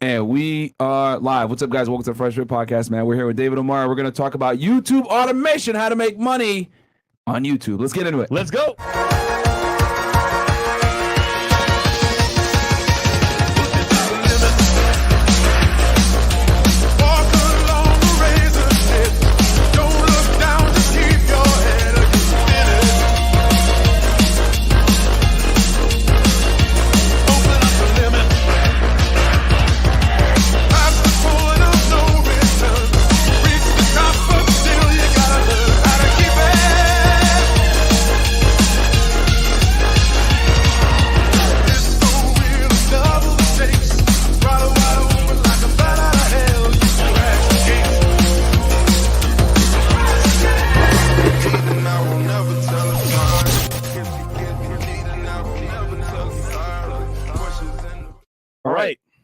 And we are live. What's up, guys? Welcome to the Fresh Fit Podcast, man. We're here with David Omari. We're going to talk about YouTube automation, how to make money on YouTube. Let's get into it. Let's go.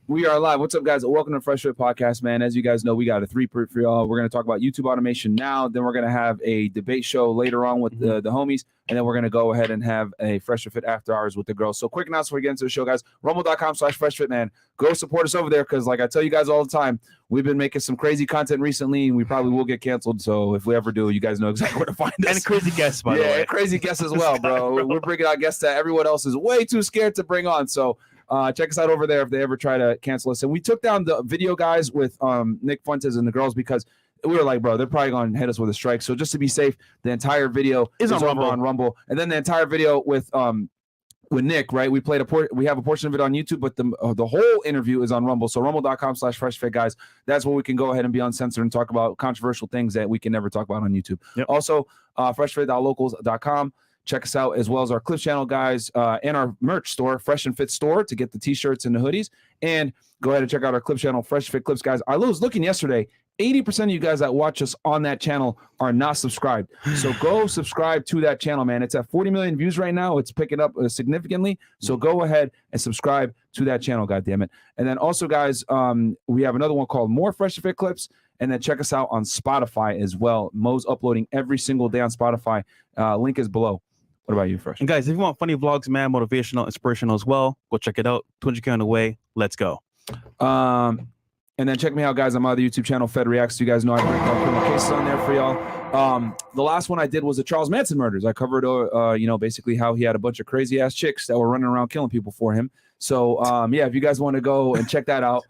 We are live. What's up, guys? Welcome to Fresh Fit Podcast, man. As you guys know, we got a three-part for y'all. We're going to talk about YouTube automation now. Then we're going to have a debate show later on with the homies. And then we're going to go ahead and have a Fresh Fit After Hours with the girls. So quick announcement before we get into the show, guys. Rumble.com/FreshFitMan. Go support us over there because, like I tell you guys all the time, we've been making some crazy content recently, and we probably will get canceled. So if we ever do, you guys know exactly where to find us. And crazy guests, by the way. Yeah, crazy guests as well, bro. We're bringing out guests that everyone else is way too scared to bring on. So check us out over there if they ever try to cancel us. And we took down the video, guys, with Nick Fuentes and the girls because we were like, bro, they're probably going to hit us with a strike. So just to be safe, the entire video is on Rumble. And then the entire video with Nick, right? We have a portion of it on YouTube, but the whole interview is on Rumble. So rumble.com/freshfit, guys. That's where we can go ahead and be uncensored and talk about controversial things that we can never talk about on YouTube. Yep. Also, freshfit.locals.com. Check us out, as well as our Clips channel, guys, and our merch store, Fresh and Fit store, to get the T-shirts and the hoodies. And go ahead and check out our Clips channel, Fresh Fit Clips, guys. I was looking yesterday, 80% of you guys that watch us on that channel are not subscribed. So go subscribe to that channel, man. It's at 40 million views right now. It's picking up significantly. So go ahead and subscribe to that channel, goddammit. And then also, guys, we have another one called More Fresh Fit Clips. And then check us out on Spotify as well. Mo's uploading every single day on Spotify. Link is below. What about you, Fresh? And guys, if you want funny vlogs, man, motivational, inspirational as well, go check it out. 200K on the way. Let's go. And then check me out, guys. I'm on the YouTube channel, Fed Reacts. You guys know I break down criminal cases on there for y'all. The last one I did was the Charles Manson murders. I covered, basically how he had a bunch of crazy ass chicks that were running around killing people for him. So, if you guys want to go and check that out,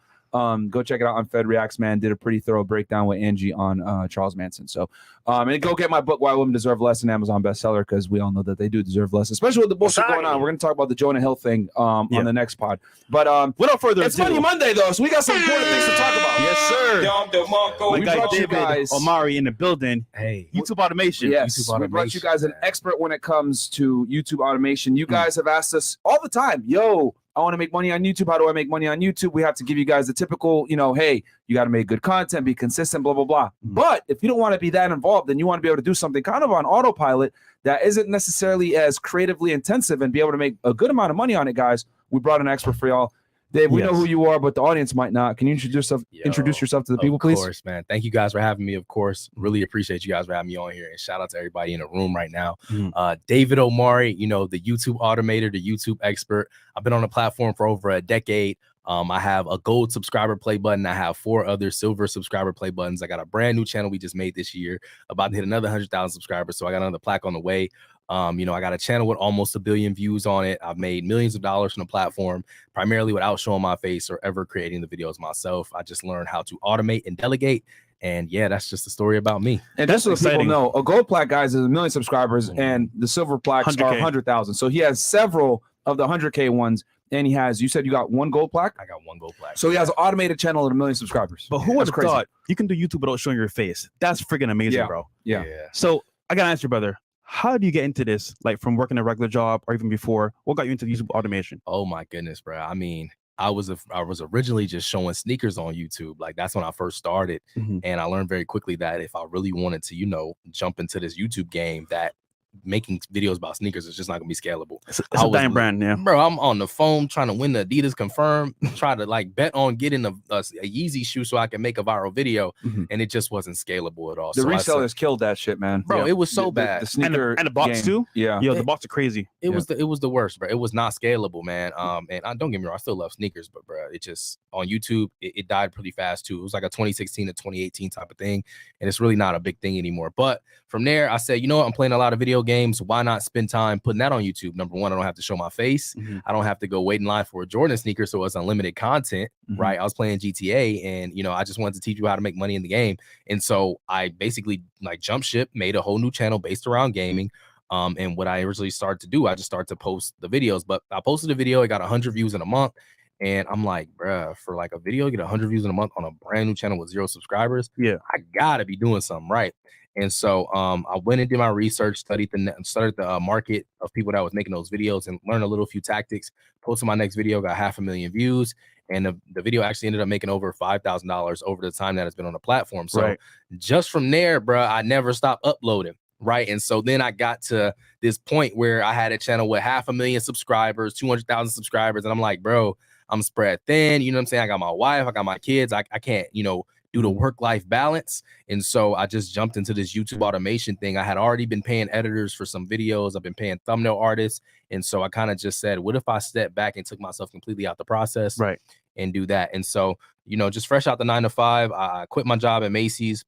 go check it out on Fed Reacts, man. Did a pretty thorough breakdown with Angie on Charles Manson. So, and go get my book, Why Women Deserve Less, an Amazon bestseller, because we all know that they do deserve less, especially with the bullshit going on. We're going to talk about the Jonah Hill thing on the next pod. But without further ado, it's Money Monday, though, so we got some important things to talk about. Yes, sir. We got David Omari in the building. Hey, YouTube automation. Yes, YouTube automation. We brought you guys an expert when it comes to YouTube automation. You guys have asked us all the time, yo, I want to make money on YouTube. How do I make money on YouTube? We have to give you guys the typical, hey, you got to make good content, be consistent, blah, blah, blah. But if you don't want to be that involved, then you want to be able to do something kind of on autopilot that isn't necessarily as creatively intensive and be able to make a good amount of money on it, guys. We brought an expert for y'all. Dave, we know who you are, but the audience might not. Can you introduce yourself to the people, please? Of course, man. Thank you guys for having me, of course. Really appreciate you guys for having me on here. And shout out to everybody in the room right now. David Omari, the YouTube automator, the YouTube expert. I've been on the platform for over a decade. I have a gold subscriber play button. I have 4 other silver subscriber play buttons. I got a brand new channel we just made this year, about to hit another 100,000 subscribers. So I got another plaque on the way. I got a channel with almost 1 billion views on it. I've made millions of dollars from the platform, primarily without showing my face or ever creating the videos myself. I just learned how to automate and delegate. And yeah, that's just a story about me. And that's what people know. A gold plaque, guys, is 1 million subscribers, and the silver plaques are 100,000. So he has several of the 100K ones. And he has, you said you got 1 gold plaque? I got 1 gold plaque. So he has an automated channel at 1 million subscribers. But who would have thought you can do YouTube without showing your face? That's freaking amazing, bro. Yeah. So I got to ask you, brother, how do you get into this? Like from working a regular job or even before? What got you into YouTube automation? Oh my goodness, bro. I mean, I was originally just showing sneakers on YouTube. Like that's when I first started. And I learned very quickly that if I really wanted to, jump into this YouTube game, that making videos about sneakers is just not gonna be scalable. It's a dying brand, yeah. Bro, I'm on the phone trying to win the Adidas Confirm, trying to like bet on getting a Yeezy shoe so I can make a viral video, and it just wasn't scalable at all. The resellers killed that shit, man. Bro, it was so bad. The sneaker and the box game. too. Yeah, Yo, the box are crazy. It was the worst, bro. It was not scalable, man. And don't get me wrong, I still love sneakers, but bro, it just on YouTube it died pretty fast too. It was like a 2016 to 2018 type of thing, and it's really not a big thing anymore. But from there, I said, you know what? I'm playing a lot of video games. Why not spend time putting that on YouTube? Number one, I don't have to show my face. I don't have to go wait in line for a Jordan sneaker, so it's unlimited content, right? I was playing GTA, and you know, I just wanted to teach you how to make money in the game, and so I basically like jumped ship, made a whole new channel based around gaming. And what I originally started to do, I just started to post the videos. But I posted a video, it got 100 views in a month. And I'm like, bruh, for like a video, get 100 views in a month on a brand new channel with 0 subscribers. Yeah, I gotta be doing something right. And so I went and did my research, studied the market of people that was making those videos and learned a few tactics. Posted my next video, got 500,000 views. And the video actually ended up making over $5,000 over the time that it's been on the platform. So just from there, bruh, I never stopped uploading. Right. And so then I got to this point where I had a channel with 500,000 subscribers, 200,000 subscribers. And I'm like, bro, I'm spread thin. You know what I'm saying? I got my wife, I got my kids. I can't, you know, do the work-life balance. And so I just jumped into this YouTube automation thing. I had already been paying editors for some videos. I've been paying thumbnail artists. And so I kind of just said, what if I step back and took myself completely out the process and do that? And so, you know, just fresh out the 9 to 5, I quit my job at Macy's.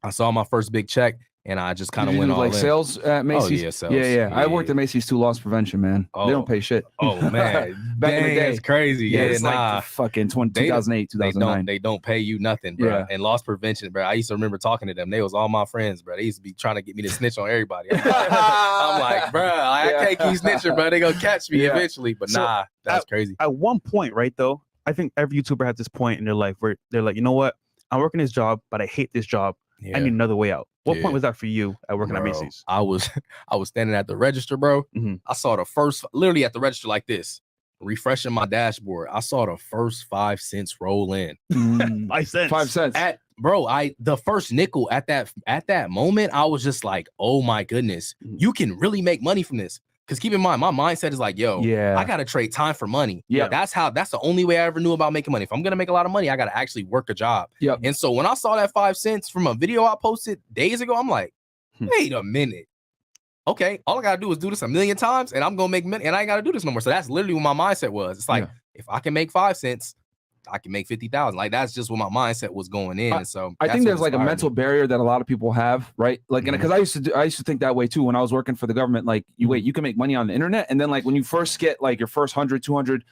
I saw my first big check. And I just kind of went all like in. Sales at Macy's. Oh, yeah, sales. Yeah. I worked at Macy's too. Loss prevention, man. They don't pay shit. Oh man, back in the day, it's crazy. Yeah, it's like fucking 2008, 2009. They don't pay you nothing, bro. Yeah. And loss prevention, bro. I used to remember talking to them. They was all my friends, bro. They used to be trying to get me to snitch on everybody. I'm like, bro, I can't keep snitching, bro. They gonna catch me eventually. But so, that's crazy. At one point, right though, I think every YouTuber has this point in their life where they're like, you know what? I'm working this job, but I hate this job. I need another way out. What point was that for you at working at Macy's? I was standing at the register, bro. I saw the first, literally at the register like this, refreshing my dashboard. I saw the first 5 cents roll in. 5 cents. 5 cents. The first nickel at that moment, I was just like, oh my goodness, you can really make money from this. Because keep in mind, my mindset is like, yo, I got to trade time for money. Yeah. That's the only way I ever knew about making money. If I'm going to make a lot of money, I got to actually work a job. Yep. And so when I saw that 5 cents from a video I posted days ago, I'm like, wait a minute. Okay, all I got to do is do this 1,000,000 times and I'm going to make money and I ain't got to do this no more. So that's literally what my mindset was. It's like, if I can make 5 cents, I can make 50,000. Like that's just what my mindset was going in. And so I think there's like a mental barrier that a lot of people have, right? Like, because I used to think that way too when I was working for the government. Like, you can make money on the internet, and then like when you first get like your first 100, 200.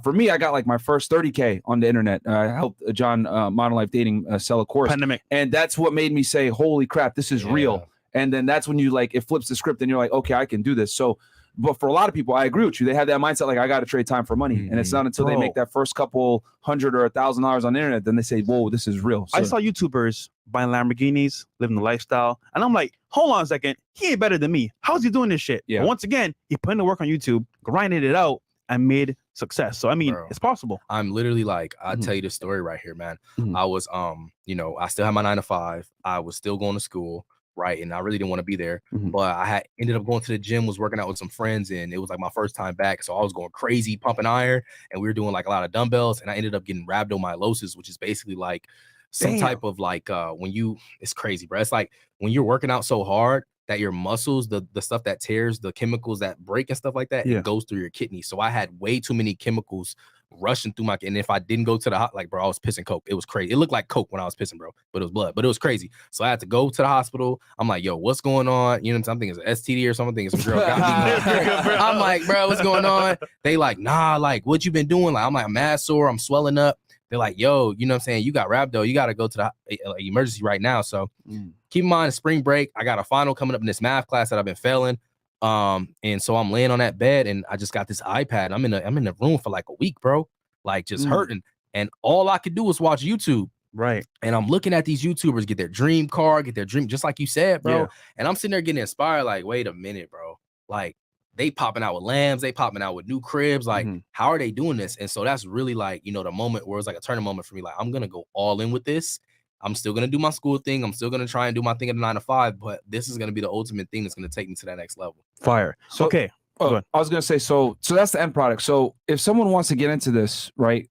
For me, I got like my first 30K on the internet. I helped John Modern Life Dating sell a course, Pandemic, and that's what made me say, "Holy crap, this is real." And then that's when you like it flips the script, and you're like, "Okay, I can do this." So. But for a lot of people, I agree with you. They have that mindset like I got to trade time for money, and it's not until they make that first couple $100 or $1,000 on the internet then they say, "Whoa, this is real." So, I saw YouTubers buying Lamborghinis, living the lifestyle, and I'm like, "Hold on a second, he ain't better than me. How's he doing this shit?" Yeah. But once again, he put in the work on YouTube, grinded it out, and made success. So I mean, it's possible. I'm literally like, I'll tell you the story right here, man. I was, you know, I still had my 9 to 5. I was still going to school. Right. And I really didn't want to be there. But I had ended up going to the gym, was working out with some friends, and it was like my first time back. So I was going crazy, pumping iron, and we were doing like a lot of dumbbells, and I ended up getting rhabdomyolysis, which is basically like some type of like it's crazy, bro. It's like when you're working out so hard that your muscles, the stuff that tears, the chemicals that break and stuff like that, it goes through your kidneys. So I had way too many chemicals rushing through and if I didn't go to the like, bro, I was pissing coke. It was crazy. It looked like coke when I was pissing, bro, but it was blood. But it was crazy. So I had to go to the hospital. I'm like, yo, what's going on? You know what I'm thinking? It's an STD or something. Some girl got me. I'm like, bro, what's going on? They like, nah, like, what you been doing? Like, I'm like, I'm mad sore. I'm swelling up. They're like, yo, you know what I'm saying? You got rhabdo. You got to go to the emergency right now. So keep in mind, spring break, I got a final coming up in this math class that I've been failing. And so I'm laying on that bed and I just got this iPad. I'm in the room for like a week, bro. Like just hurting. And all I could do was watch YouTube. Right. And I'm looking at these YouTubers get their dream car, get their dream, just like you said, bro. And I'm sitting there getting inspired, like, wait a minute, bro. Like they popping out with lambs, they popping out with new cribs. Like, how are they doing this? And so that's really like, you know, the moment where it's like a turning moment for me. Like, I'm gonna go all in with this. I'm still going to do my school thing. I'm still going to try and do my thing at a 9 to 5, but this is going to be the ultimate thing that's going to take me to that next level. Fire. So, okay. I was gonna say, so that's the end product. So if someone wants to get into this, right?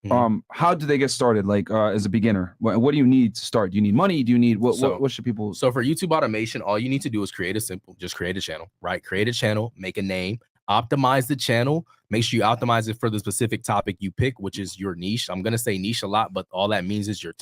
How do they get started? Like as a beginner, what do you need to start? Do you need money? Do you need what should people? So for YouTube automation, all you need to do is create a channel, right? Create a channel, make a name, optimize the channel. Make sure you optimize it for the specific topic you pick, which is your niche. I'm gonna say niche a lot, but all that means is your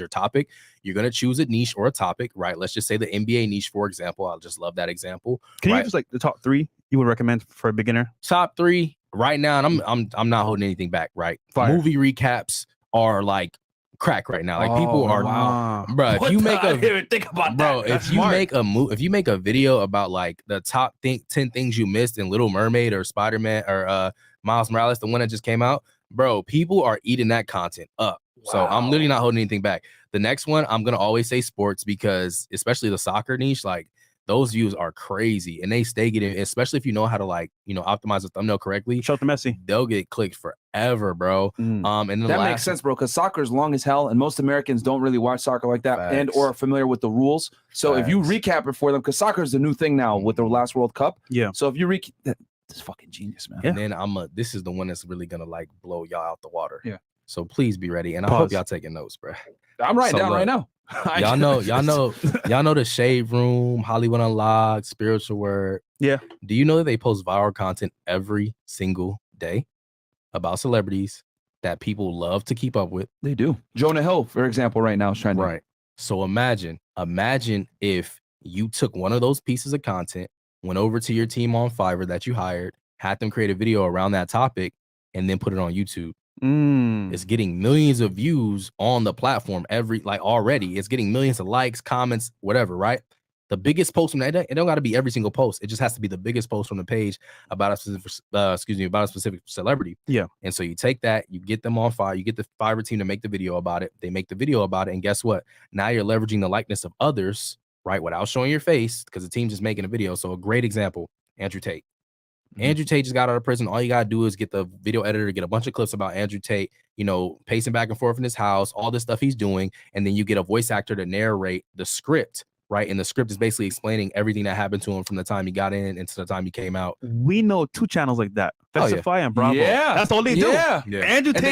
topic. You're gonna choose a niche or a topic, right? Let's just say the NBA niche, for example. I just love that example. Can you just like the top 3 you would recommend for a beginner? Top 3 right now, and I'm not holding anything back, right? Fire. Movie recaps are like crack right now. Like people are, bro. If you make I didn't even think about bro, that. That's if you smart. if you make a video about like the top 10 things you missed in Little Mermaid or Spider-Man or Miles Morales, the one that just came out, bro, people are eating that content up. Wow. So I'm literally not holding anything back. The next one, I'm gonna always say sports, because especially the soccer niche, like those views are crazy and they stay getting, especially if you know how to like, optimize the thumbnail correctly. Shout out to Messi. They'll get clicked forever, bro. And then that makes sense, bro, because soccer is long as hell and most Americans don't really watch soccer like that. Facts. And or are familiar with the rules. So if you recap it for them, because soccer is the new thing now with the last World Cup. Yeah. So if you this fucking genius, man. Yeah. And then this is the one that's really gonna like blow y'all out the water. Yeah. So please be ready. And I hope y'all taking notes, bro. I'm writing down right now. y'all know the Shade Room, Hollywood Unlocked, Spiritual Word. Yeah. Do you know that they post viral content every single day about celebrities that people love to keep up with? They do. Jonah Hill, for example, right now is trying to. Right. So imagine if you took one of those pieces of content, went over to your team on Fiverr that you hired, had them create a video around that topic, and then put it on YouTube. It's getting millions of views on the platform already. It's getting millions of likes, comments, whatever, right? The biggest post from that, it don't got to be every single post. It just has to be the biggest post from the page about a specific celebrity. Yeah. And so you take that, you get them on fire, you get the Fiverr team to make the video about it. They make the video about it, and guess what? Now you're leveraging the likeness of others, right, without showing your face, because the team's just making a video. So a great example, Andrew Tate. Andrew Tate just got out of prison. All you gotta do is get the video editor, get a bunch of clips about Andrew Tate, pacing back and forth in his house, all this stuff he's doing, and then you get a voice actor to narrate the script, right? And the script is basically explaining everything that happened to him from the time he got in and to the time he came out. We know 2 channels like that. Festify and Bravo. Yeah. That's all they do. Yeah. Andrew Tate.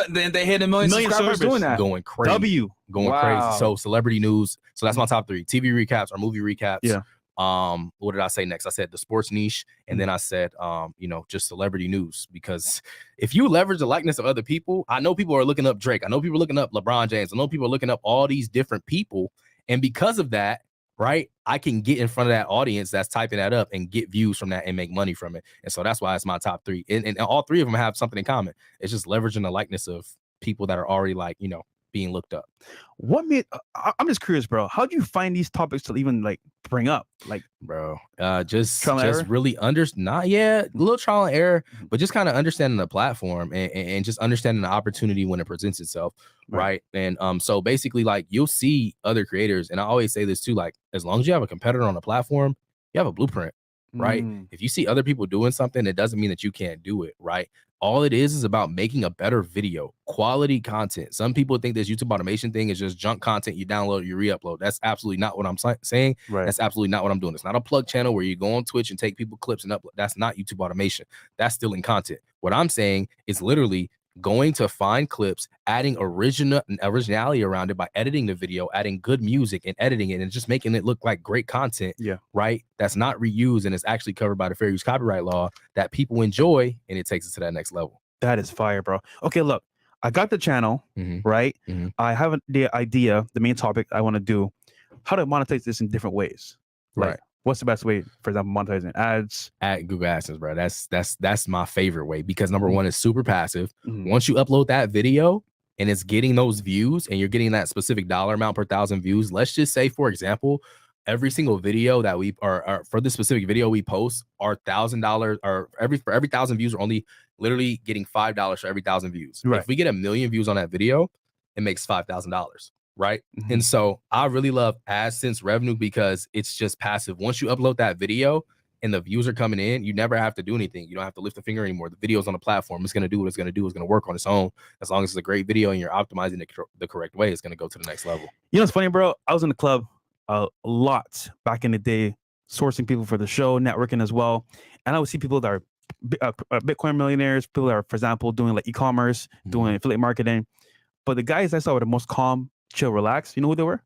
They hit a million subscribers doing that. Going crazy. Going crazy. So celebrity news. So that's my top 3. TV recaps or movie recaps. Yeah. What did I say next? I said the sports niche, and then I said just celebrity news, because if you leverage the likeness of other people, I know people are looking up Drake, I know people are looking up LeBron James, I know people are looking up all these different people, and because of that, right, I can get in front of that audience that's typing that up and get views from that and make money from it. And so that's why it's my top 3, and all 3 of them have something in common. It's just leveraging the likeness of people that are already being looked up. What made I'm just curious, bro, how do you find these topics to even bring up? Bro, just really a little trial and error, but just kind of understanding the platform and just understanding the opportunity when it presents itself, right? And so basically, you'll see other creators, and I always say this too, as long as you have a competitor on the platform, you have a blueprint, right? If you see other people doing something, it doesn't mean that you can't do it, right? All it is about making a better video, quality content. Some people think this YouTube automation thing is just junk content you download, you re-upload. That's absolutely not what I'm saying. Right. That's absolutely not what I'm doing. It's not a plug channel where you go on Twitch and take people clips and upload. That's not YouTube automation. That's stealing content. What I'm saying is literally going to find clips, adding originality around it by editing the video, adding good music and editing it and just making it look like great content. Yeah. Right. That's not reused and it's actually covered by the fair use copyright law that people enjoy, and it takes us to that next level. That is fire, bro. Okay, look, I got the channel, right? I have the idea, the main topic I want to do, how to monetize this in different ways. Right. What's the best way, for example, monetizing ads? At Google AdSense, bro. That's my favorite way, because number one, it's super passive. Once you upload that video and it's getting those views and you're getting that specific dollar amount per 1,000 views, let's just say, for example, every single video that we are for this specific video we post are $1,000, or for every 1,000 views, we're only literally getting $5 for every 1,000 views. Right. If we get 1 million views on that video, it makes $5,000. Right. And so I really love AdSense revenue because it's just passive. Once you upload that video and the views are coming in, you never have to do anything. You don't have to lift a finger anymore. The video's on the platform. It's going to do what it's going to do. It's going to work on its own. As long as it's a great video and you're optimizing it the correct way, it's going to go to the next level. You know what's funny, bro? I was in the club a lot back in the day, sourcing people for the show, networking as well. And I would see people that are Bitcoin millionaires, people that are, for example, doing like e-commerce, doing affiliate marketing. But the guys I saw were the most calm, chill, relaxed. You know who they were?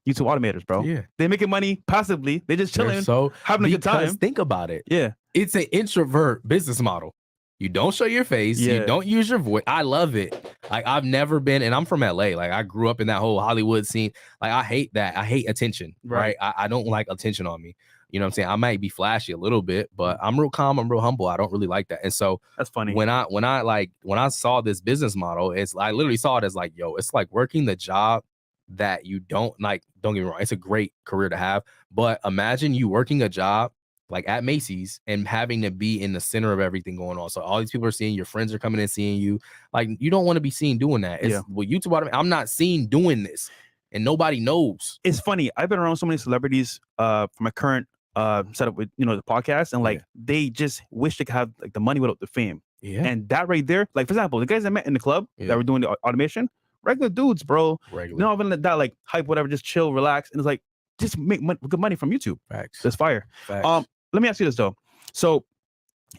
YouTube automators, bro. Yeah. They're making money passively. They're just chilling, having a good time. Think about it. Yeah. It's an introvert business model. You don't show your face. Yeah. You don't use your voice. I love it. Like, I've never been, and I'm from LA. Like, I grew up in that whole Hollywood scene. Like, I hate that. I hate attention, right? I don't like attention on me. You know what I'm saying? I might be flashy a little bit, but I'm real calm. I'm real humble. I don't really like that. And so that's funny. When I saw this business model, I literally saw it as like, yo, it's like working the job that you don't like. Don't get me wrong. It's a great career to have, but imagine you working a job like at Macy's and having to be in the center of everything going on. So all these people are seeing, your friends are coming in seeing you. Like, you don't want to be seen doing that. It's with YouTube, I'm not seen doing this, and nobody knows. It's funny. I've been around so many celebrities for my current setup with the podcast, and like they just wish they could have like the money without the fame. Yeah. And that right there, like for example, the guys I met in the club that were doing the automation, regular dudes, bro. Regular. Not even that like hype, whatever, just chill, relax. And it's like, just make good money from YouTube. Facts. That's fire. Facts. Let me ask you this though. So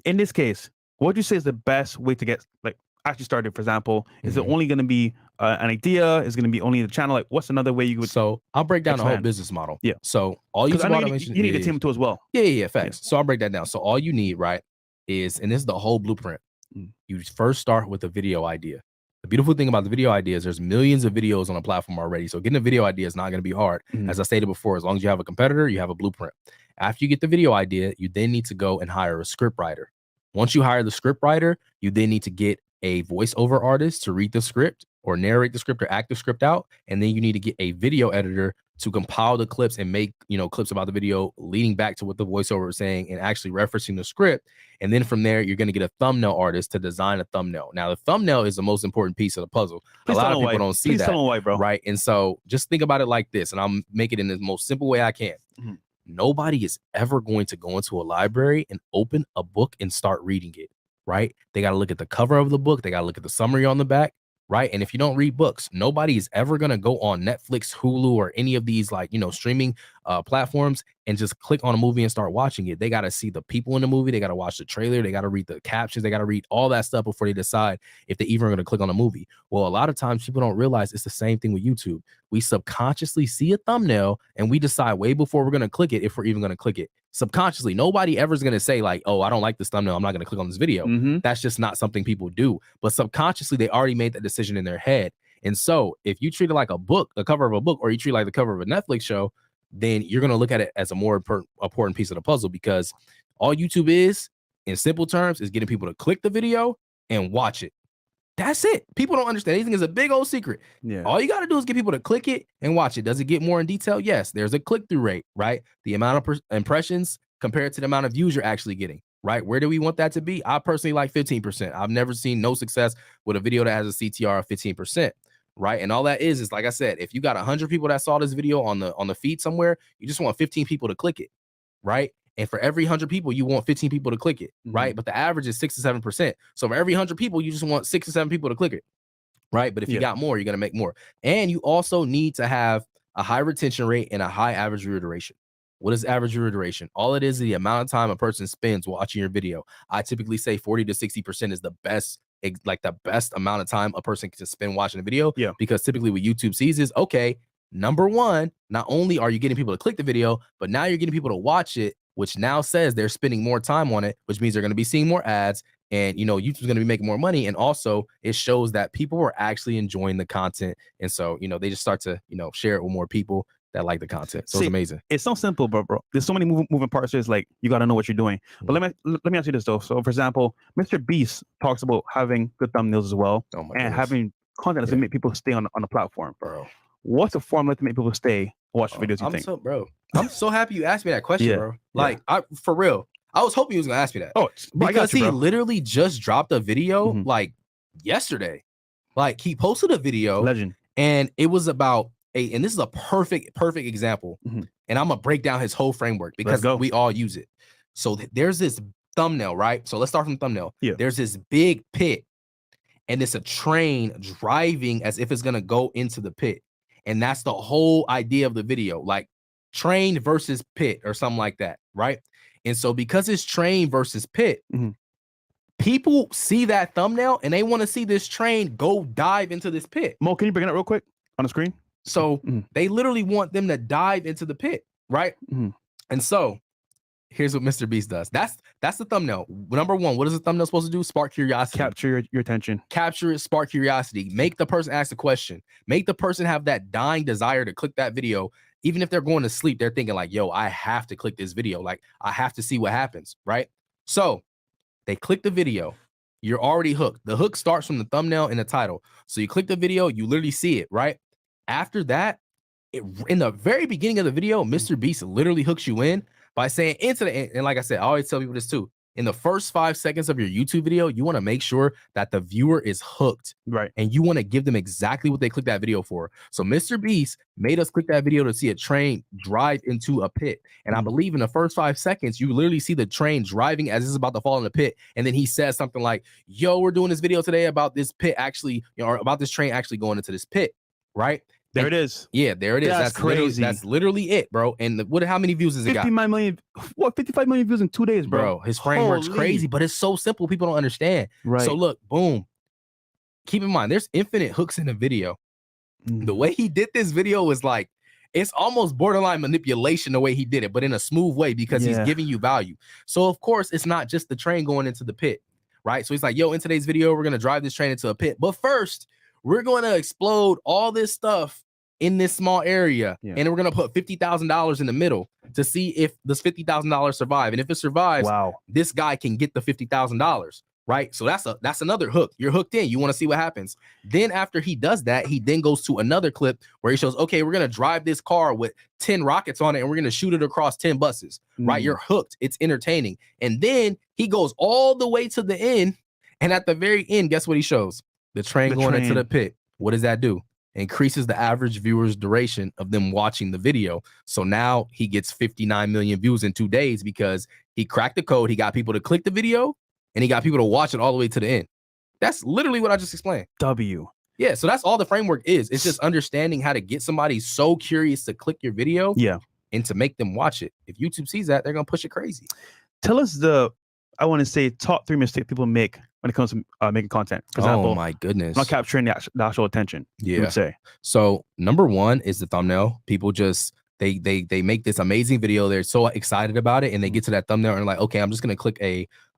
in this case, what would you say is the best way to get like actually started? For example, is it only going to be an idea? Is it going to be only the channel? Like, what's another way you would? So I'll break down the whole business model. Yeah. So all you need a team too as well. Yeah. Facts. So I'll break that down. So all you need, right, is, and this is the whole blueprint. You first start with a video idea. The beautiful thing about the video idea is there's millions of videos on the platform already. So getting a video idea is not going to be hard. As I stated before, as long as you have a competitor, you have a blueprint. After you get the video idea, you then need to go and hire a script writer. Once you hire the script writer, you then need to get a voiceover artist to read the script or narrate the script or act the script out. And then you need to get a video editor to compile the clips and make, clips about the video leading back to what the voiceover is saying and actually referencing the script. And then from there, you're going to get a thumbnail artist to design a thumbnail. Now, the thumbnail is the most important piece of the puzzle. A lot of people don't see that. Tell me why, bro. Right. And so just think about it like this, and I'm making it in the most simple way I can. Nobody is ever going to go into a library and open a book and start reading it. Right. They got to look at the cover of the book. They got to look at the summary on the back. Right. And if you don't read books, nobody is ever going to go on Netflix, Hulu, or any of these streaming platforms and just click on a movie and start watching it. They got to see the people in the movie. They got to watch the trailer. They got to read the captions. They got to read all that stuff before they decide if they even are going to click on a movie. Well, a lot of times people don't realize it's the same thing with YouTube. We subconsciously see a thumbnail and we decide way before we're going to click it if we're even going to click it. Subconsciously, nobody ever is going to say like, oh, I don't like this thumbnail, I'm not going to click on this video. That's just not something people do. But subconsciously, they already made that decision in their head. And so if you treat it like a book, a cover of a book, or you treat it like the cover of a Netflix show, then you're going to look at it as a more important piece of the puzzle, because all YouTube is, in simple terms, is getting people to click the video and watch it. That's it. People don't understand. Anything is a big old secret. Yeah. All you got to do is get people to click it and watch it. Does it get more in detail? Yes. There's a click-through rate, right? The amount of impressions compared to the amount of views you're actually getting, right? Where do we want that to be? I personally like 15%. I've never seen no success with a video that has a CTR of 15%, right? And all that is like I said, if you got 100 people that saw this video on the feed somewhere, you just want 15 people to click it, right? And for every 100 people, you want 15 people to click it, right? But the average is 6 to 7%. So for every 100 people, you just want 6 to 7 people to click it, right? But if you got more, you're going to make more. And you also need to have a high retention rate and a high average viewer duration. What is average viewer duration? All it is the amount of time a person spends watching your video. I typically say 40 to 60% is the best, like the best amount of time a person can spend watching a video. Yeah. Because typically what YouTube sees is, okay, number one, not only are you getting people to click the video, but now you're getting people to watch it, which now says they're spending more time on it, which means they're going to be seeing more ads, and YouTube's going to be making more money. And also it shows that people are actually enjoying the content. And so, they just start to, share it with more people that like the content. So it's amazing. It's so simple, bro. There's so many moving parts. It's like, you got to know what you're doing. But let me ask you this though. So for example, Mr.Beast talks about having good thumbnails as well, and having content to make people stay on the platform, bro. What's the formula to make people stay watch the videos? I'm so happy you asked me that question, bro. Like, for real, I was hoping you was gonna ask me that. Oh, because he literally just dropped a video like yesterday. Like, he posted a video, legend, and it was about and this is a perfect example. And I'm gonna break down his whole framework because we all use it. So there's this thumbnail, right? So let's start from the thumbnail. Yeah. There's this big pit, and it's a train driving as if it's gonna go into the pit. And that's the whole idea of the video, like train versus pit or something like that, right? And so because it's train versus pit, people see that thumbnail and they want to see this train go dive into this pit. Mo, can you bring it up real quick on the screen? So they literally want them to dive into the pit, right? And so here's what Mr. Beast does. That's the thumbnail. Number one, what is the thumbnail supposed to do? Spark curiosity. Capture your attention. Capture it, spark curiosity. Make the person ask a question. Make the person have that dying desire to click that video. Even if they're going to sleep, they're thinking like, yo, I have to click this video. Like, I have to see what happens, right? So they click the video. You're already hooked. The hook starts from the thumbnail and the title. So you click the video, you literally see it, right? After that, in the very beginning of the video, Mr. Beast literally hooks you in by saying into the end. And like I said, I always tell people this too. In the first 5 seconds of your YouTube video, you want to make sure that the viewer is hooked. Right. And you want to give them exactly what they clicked that video for. So Mr. Beast made us click that video to see a train drive into a pit. And I believe in the first 5 seconds, you literally see the train driving as it's about to fall in the pit. And then he says something like, yo, we're doing this video today about this pit actually, or about this train actually going into this pit. Right. There it is. Yeah, there it is. That's crazy. That's literally it, bro. And how many views has it got? 55 million views in 2 days, bro. His framework's crazy, but it's so simple. People don't understand. Right. So look, boom. Keep in mind, there's infinite hooks in the video. The way he did this video is like, it's almost borderline manipulation the way he did it, but in a smooth way because he's giving you value. So of course, it's not just the train going into the pit, right? So he's like, yo, in today's video, we're going to drive this train into a pit. But first, we're going to explode all this stuff in this small area. And then we're going to put $50,000 in the middle to see if this $50,000 survive. And if it survives, this guy can get the $50,000, right? So that's another hook. You're hooked in. You want to see what happens. Then after he does that, he then goes to another clip where he shows, okay, we're going to drive this car with 10 rockets on it and we're going to shoot it across 10 buses, right? You're hooked. It's entertaining. And then he goes all the way to the end. And at the very end, guess what he shows? The train going into the pit. What does that do? Increases the average viewer's duration of them watching the video. So now he gets 59 million views in 2 days because he cracked the code. He got people to click the video and he got people to watch it all the way to the end. That's literally what I just explained. Yeah, so that's all the framework is. It's just understanding how to get somebody so curious to click your video and to make them watch it. If YouTube sees that, they're going to push it crazy. Tell us I want to say top 3 mistakes people make when it comes to making content. For example, oh my goodness. Not capturing the actual attention. Yeah. Would say. So number one is the thumbnail. People just, they make this amazing video. They're so excited about it. And they get to that thumbnail and like, okay, I'm just going to click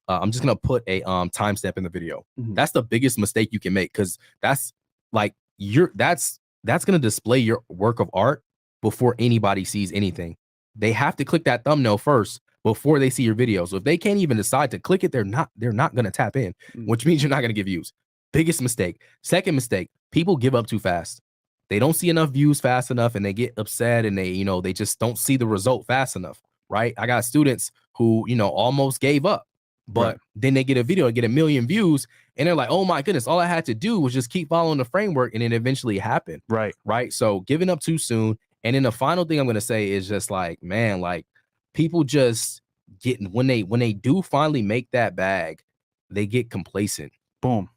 I'm just going to put a timestamp in the video. That's the biggest mistake you can make. Cause that's like, that's going to display your work of art before anybody sees anything. They have to click that thumbnail first before they see your video. So if they can't even decide to click it, they're not going to tap in, which means you're not going to get views. Biggest mistake. Second mistake, people give up too fast. They don't see enough views fast enough and they get upset and they just don't see the result fast enough, right? I got students who, almost gave up, but then they get a video and get 1 million views and they're like, oh my goodness, all I had to do was just keep following the framework and it eventually happened. Right. So giving up too soon. And then the final thing I'm going to say is just like, man, like, people just when they do finally make that bag, they get complacent. Boom.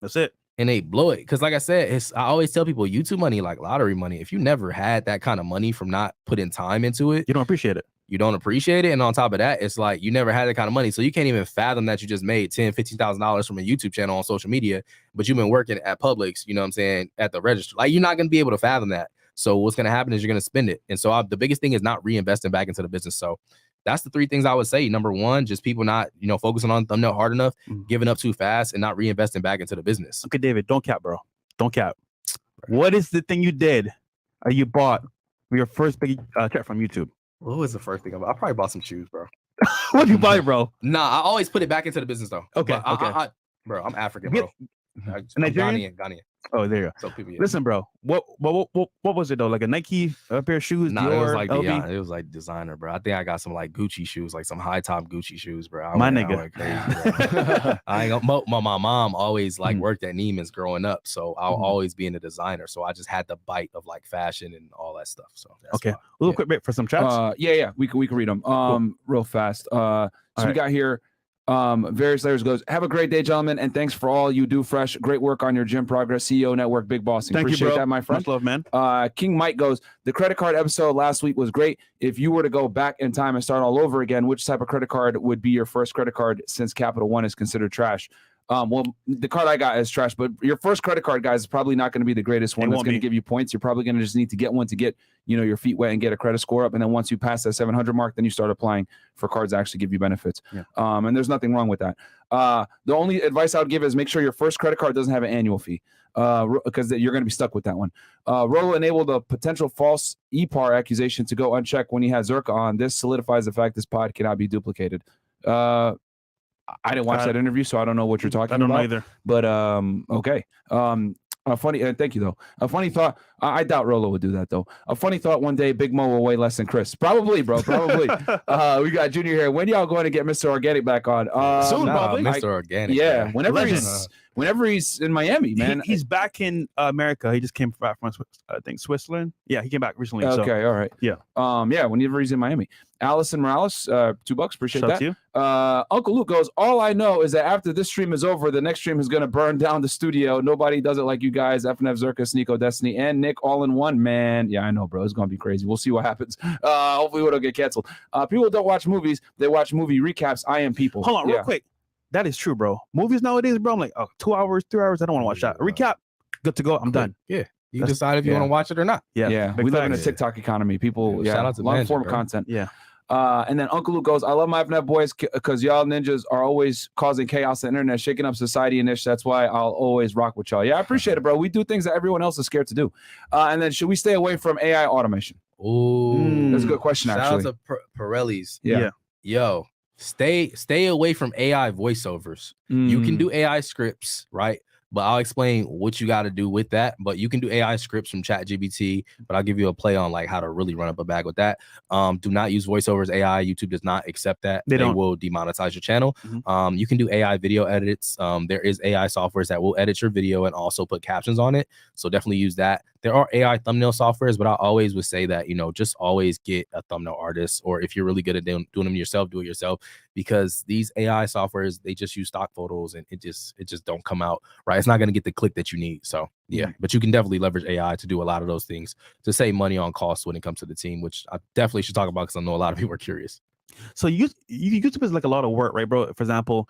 That's it. And they blow it. Because like I said, I always tell people YouTube money, like lottery money. If you never had that kind of money from not putting time into it, you don't appreciate it. You don't appreciate it. And on top of that, it's like you never had that kind of money. So you can't even fathom that you just made $10,000, $15,000 from a YouTube channel on social media, but you've been working at Publix, you know what I'm saying, at the register. Like you're not going to be able to fathom that. So what's going to happen is you're going to spend it. And so the biggest thing is not reinvesting back into the business. So that's the 3 things I would say. Number one, just people not, focusing on thumbnail hard enough, giving up too fast and not reinvesting back into the business. Okay, David, don't cap, bro. Don't cap. What is the thing you did or you bought for your first big check from YouTube? What was the first thing I probably bought some shoes, bro. What did you buy, bro? Nah, I always put it back into the business though. Okay. Bro, I'm African, bro. Nigerian? Ghanaian. Oh, there you go. So people, Listen, bro. What was it though? Like a Nike pair of shoes? Nah, Dior, it was like LV? it was like designer, bro. I think I got some like Gucci shoes, like some high top Gucci shoes, bro. My I nigga. went crazy, bro. I ain't gonna, my mom always like worked at Neiman's growing up, so I'll always be in a designer. So I just had the bite of like fashion and all that stuff. So that's okay, why. a little quick bit for some chats. Yeah, we can read them. Real fast. So we got here. Various layers goes, have a great day, gentlemen, and thanks for all you do. Fresh, great work on your gym progress. CEO Network, big boss. Appreciate that, my friend. Much love, man. King Mike goes, the credit card episode last week was great. If you were to go back in time and start all over again, which type of credit card would be your first credit card since Capital One is considered trash? Well, the card I got is trash, but your first credit card, guys, is probably not going to be the greatest one that's going to give you points. You're probably going to just need to get one to get, your feet wet and get a credit score up. And then once you pass that 700 mark, then you start applying for cards that actually give you benefits. Yeah. And there's nothing wrong with that. The only advice I would give is make sure your first credit card doesn't have an annual fee, because you're going to be stuck with that one. Rolo enabled a potential false EPAR accusation to go unchecked when he had Zerka on. This solidifies the fact this pod cannot be duplicated. I didn't watch that interview, so I don't know what you're talking about. I don't know either. But okay. A funny, thank you though. A funny thought. I doubt Rolo would do that though. A funny thought. One day, Big Mo will weigh less than Chris. Probably, bro. Probably. We got Junior here. When y'all going to get Mr. Organik back on? Soon, probably. Mr. Organik. Yeah. Whenever he's in Miami, man. He's back in America. He just came back from I think Switzerland. Yeah, he came back recently. Okay, all right. Yeah. Whenever he's in Miami. Allison Morales, $2. Appreciate Shout that. To you. Uncle Luke goes, all I know is that after this stream is over, the next stream is going to burn down the studio. Nobody does it like you guys. FNF, Zerka, Sneeko, Destiny, and Nick all in one, man. Yeah, I know, bro. It's going to be crazy. We'll see what happens. Hopefully we don't get canceled. People don't watch movies. They watch movie recaps. I am people. Hold on real quick. That is true, bro. Movies nowadays, bro, I'm like, 2 hours, 3 hours. I don't want to watch that. A recap, good to go. I'm done. Yeah. You decide if you want to watch it or not. Yeah. We live in a TikTok economy. People, shout out to long form content. Yeah. And then Uncle Luke goes, I love my FNF boys because y'all ninjas are always causing chaos on the internet, shaking up society and ish. That's why I'll always rock with y'all. Yeah, I appreciate it, bro. We do things that everyone else is scared to do. And then should we stay away from AI automation? Ooh, that's a good question, actually. Shout out to Pirelli's. Yeah. Yo, stay away from AI voiceovers. You can do AI scripts, right? But I'll explain what you got to do with that. But you can do AI scripts from ChatGPT, but I'll give you a play on like how to really run up a bag with that. Do not use voiceovers AI. YouTube does not accept that. They will demonetize your channel. You can do AI video edits. There is AI softwares that will edit your video and also put captions on it. So definitely use that. There are AI thumbnail softwares, but I always would say that, just always get a thumbnail artist, or if you're really good at doing them yourself, do it yourself, because these AI softwares, they just use stock photos and it just don't come out right. It's not going to get the click that you need. So yeah, but you can definitely leverage AI to do a lot of those things to save money on costs when it comes to the team, which I definitely should talk about because I know a lot of people are curious. So YouTube is like a lot of work, right, bro? For example,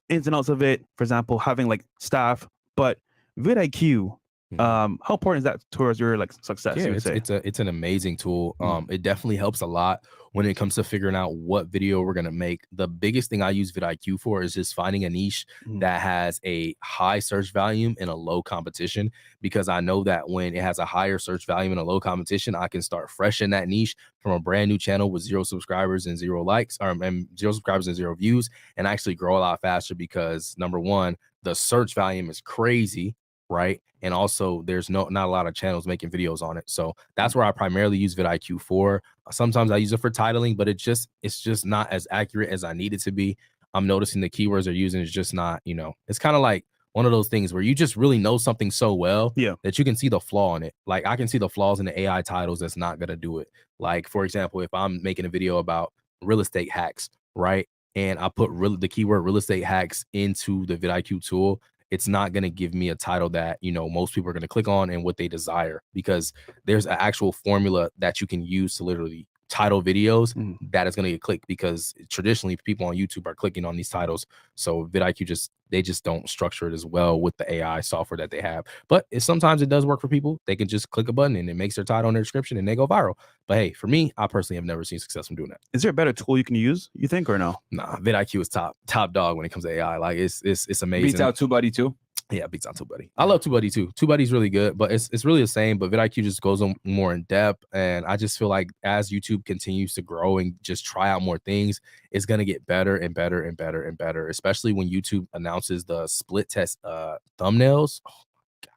ins and outs of it, for example, having like staff, but vidIQ, how important is that towards your like success? Yeah, it's an amazing tool. It definitely helps a lot when it comes to figuring out what video we're gonna make. The biggest thing I use vidIQ for is just finding a niche that has a high search volume and a low competition, because I know that when it has a higher search volume and a low competition, I can start fresh in that niche from a brand new channel with 0 subscribers and 0 likes, and 0 subscribers and 0 views, and actually grow a lot faster because number one, the search volume is crazy, right? And also there's not a lot of channels making videos on it. So that's where I primarily use vidIQ for. Sometimes I use it for titling, but it's just not as accurate as I need it to be. I'm noticing the keywords they're using is just not, it's kind of like one of those things where you just really know something so well that you can see the flaw in it. Like I can see the flaws in the AI titles that's not going to do it. Like, for example, if I'm making a video about real estate hacks, right? And I put the keyword real estate hacks into the vidIQ tool, it's not going to give me a title that, most people are going to click on and what they desire, because there's an actual formula that you can use to literally title videos that is going to get clicked, because traditionally people on YouTube are clicking on these titles. So vidIQ they just don't structure it as well with the AI software that they have. But sometimes it does work for people. They can just click a button and it makes their title in their description and they go viral. But hey, for me, I personally have never seen success from doing that. Is there a better tool you can use, you think, or no? Nah, vidIQ is top dog when it comes to AI. Like it's amazing. Beats out TubeBuddy too. Yeah, big time TubeBuddy. I love TubeBuddy too. TubeBuddy's really good, but it's really the same. But vidIQ just goes on more in depth, and I just feel like as YouTube continues to grow and just try out more things, it's gonna get better and better and better and better. Especially when YouTube announces the split test thumbnails. Oh my god,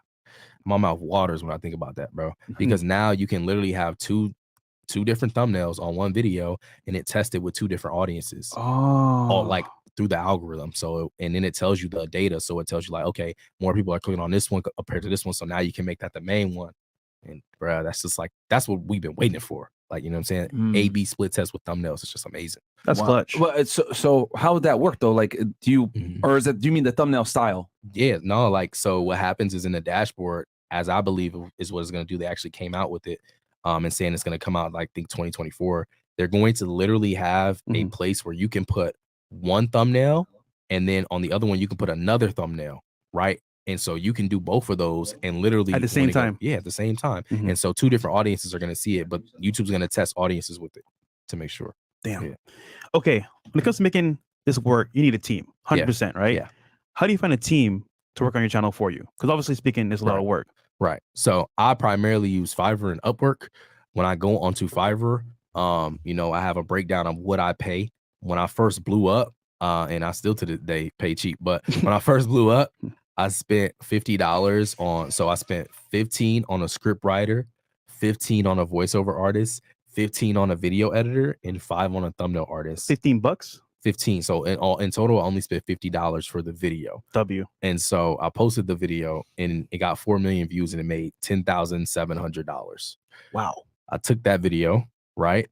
my mouth waters when I think about that, bro. Because now you can literally have two different thumbnails on one video, and it tested with 2 different audiences. All like through the algorithm. So, and then it tells you the data. So it tells you like, okay, more people are clicking on this one compared to this one. So now you can make that the main one. And bro, that's just like, that's what we've been waiting for. Like, you know what I'm saying? A/B split test with thumbnails. It's just amazing. That's clutch. Well, so how would that work though? Like, do you, or do you mean the thumbnail style? Yeah, no, like, so what happens is in the dashboard, as I believe is what it's going to do. They actually came out with it and saying it's going to come out, like, I think 2024. They're going to literally have a place where you can put one thumbnail, and then on the other one you can put another thumbnail, right? And so you can do both of those and literally at the same time. At the same time. And so 2 different audiences are going to see it, but YouTube's going to test audiences with it to make sure. Damn. Yeah. Okay, when it comes to making this work, you need a team, 100%, right? Yeah. How do you find a team to work on your channel for you? Because obviously speaking, there's a lot of work. Right. So I primarily use Fiverr and Upwork. When I go onto Fiverr, you know, I have a breakdown of what I pay. When I first blew up, and I still to this day pay cheap, but when I first blew up, I spent $50 on, so I spent 15 on a script writer, 15 on a voiceover artist, 15 on a video editor, and 5 on a thumbnail artist. $15? 15. So in total, I only spent $50 for the video. And so I posted the video and it got 4 million views and it made $10,700. Wow. I took that video, right?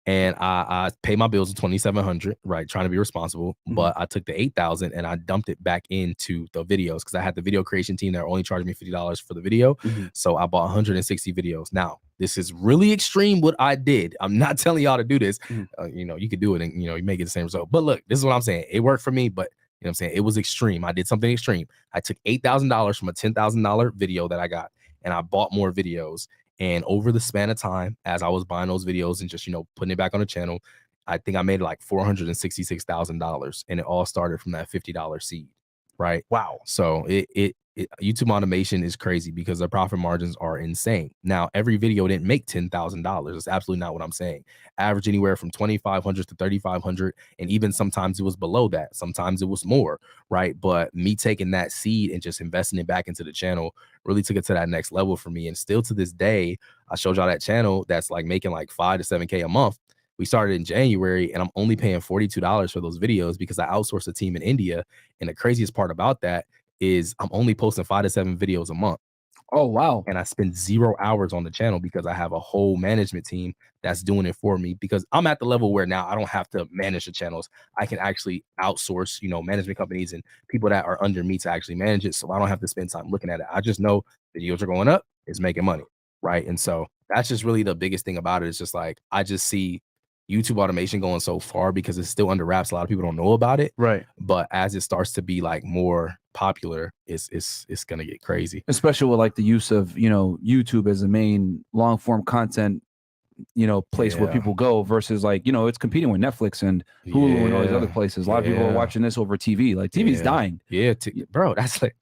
And I paid my bills of $2,700, right? Trying to be responsible. But I took the $8,000 and I dumped it back into the videos because I had the video creation team that only charged me $50 for the video. So I bought 160 videos. Now, this is really extreme what I did. I'm not telling y'all to do this. You know, you could do it and, you know, you may get the same result. But look, this is what I'm saying. It worked for me, but you know what I'm saying? It was extreme. I did something extreme. I took $8,000 from a $10,000 video that I got and I bought more videos. And over the span of time, as I was buying those videos and just, you know, putting it back on the channel, I think I made like $466,000. And it all started from that $50 seed, right? Wow. So YouTube automation is crazy because the profit margins are insane. Now, every video didn't make $10,000. That's absolutely not what I'm saying. Average anywhere from $2,500 to $3,500. And even sometimes it was below that. Sometimes it was more, right? But me taking that seed and just investing it back into the channel really took it to that next level for me. And still to this day, I showed y'all that channel that's like making like 5 to 7K a month. We started in January and I'm only paying $42 for those videos because I outsourced a team in India. And the craziest part about that is I'm only posting 5 to 7 videos a month. Oh, wow. And I spend 0 hours on the channel because I have a whole management team that's doing it for me because I'm at the level where now I don't have to manage the channels. I can actually outsource, you know, management companies and people that are under me to actually manage it. So I don't have to spend time looking at it. I just know videos are going up, it's making money, right? And so that's just really the biggest thing about it. It's just like, I just see YouTube automation going so far because it's still under wraps. A lot of people don't know about it. Right. But as it starts to be like more popular, it's gonna get crazy. Especially with like the use of, you know, YouTube as the main long form content, you know, place where people go versus like, you know, it's competing with Netflix and Hulu and all these other places. A lot of people are watching this over TV. Like TV's dying. Yeah, bro, that's like,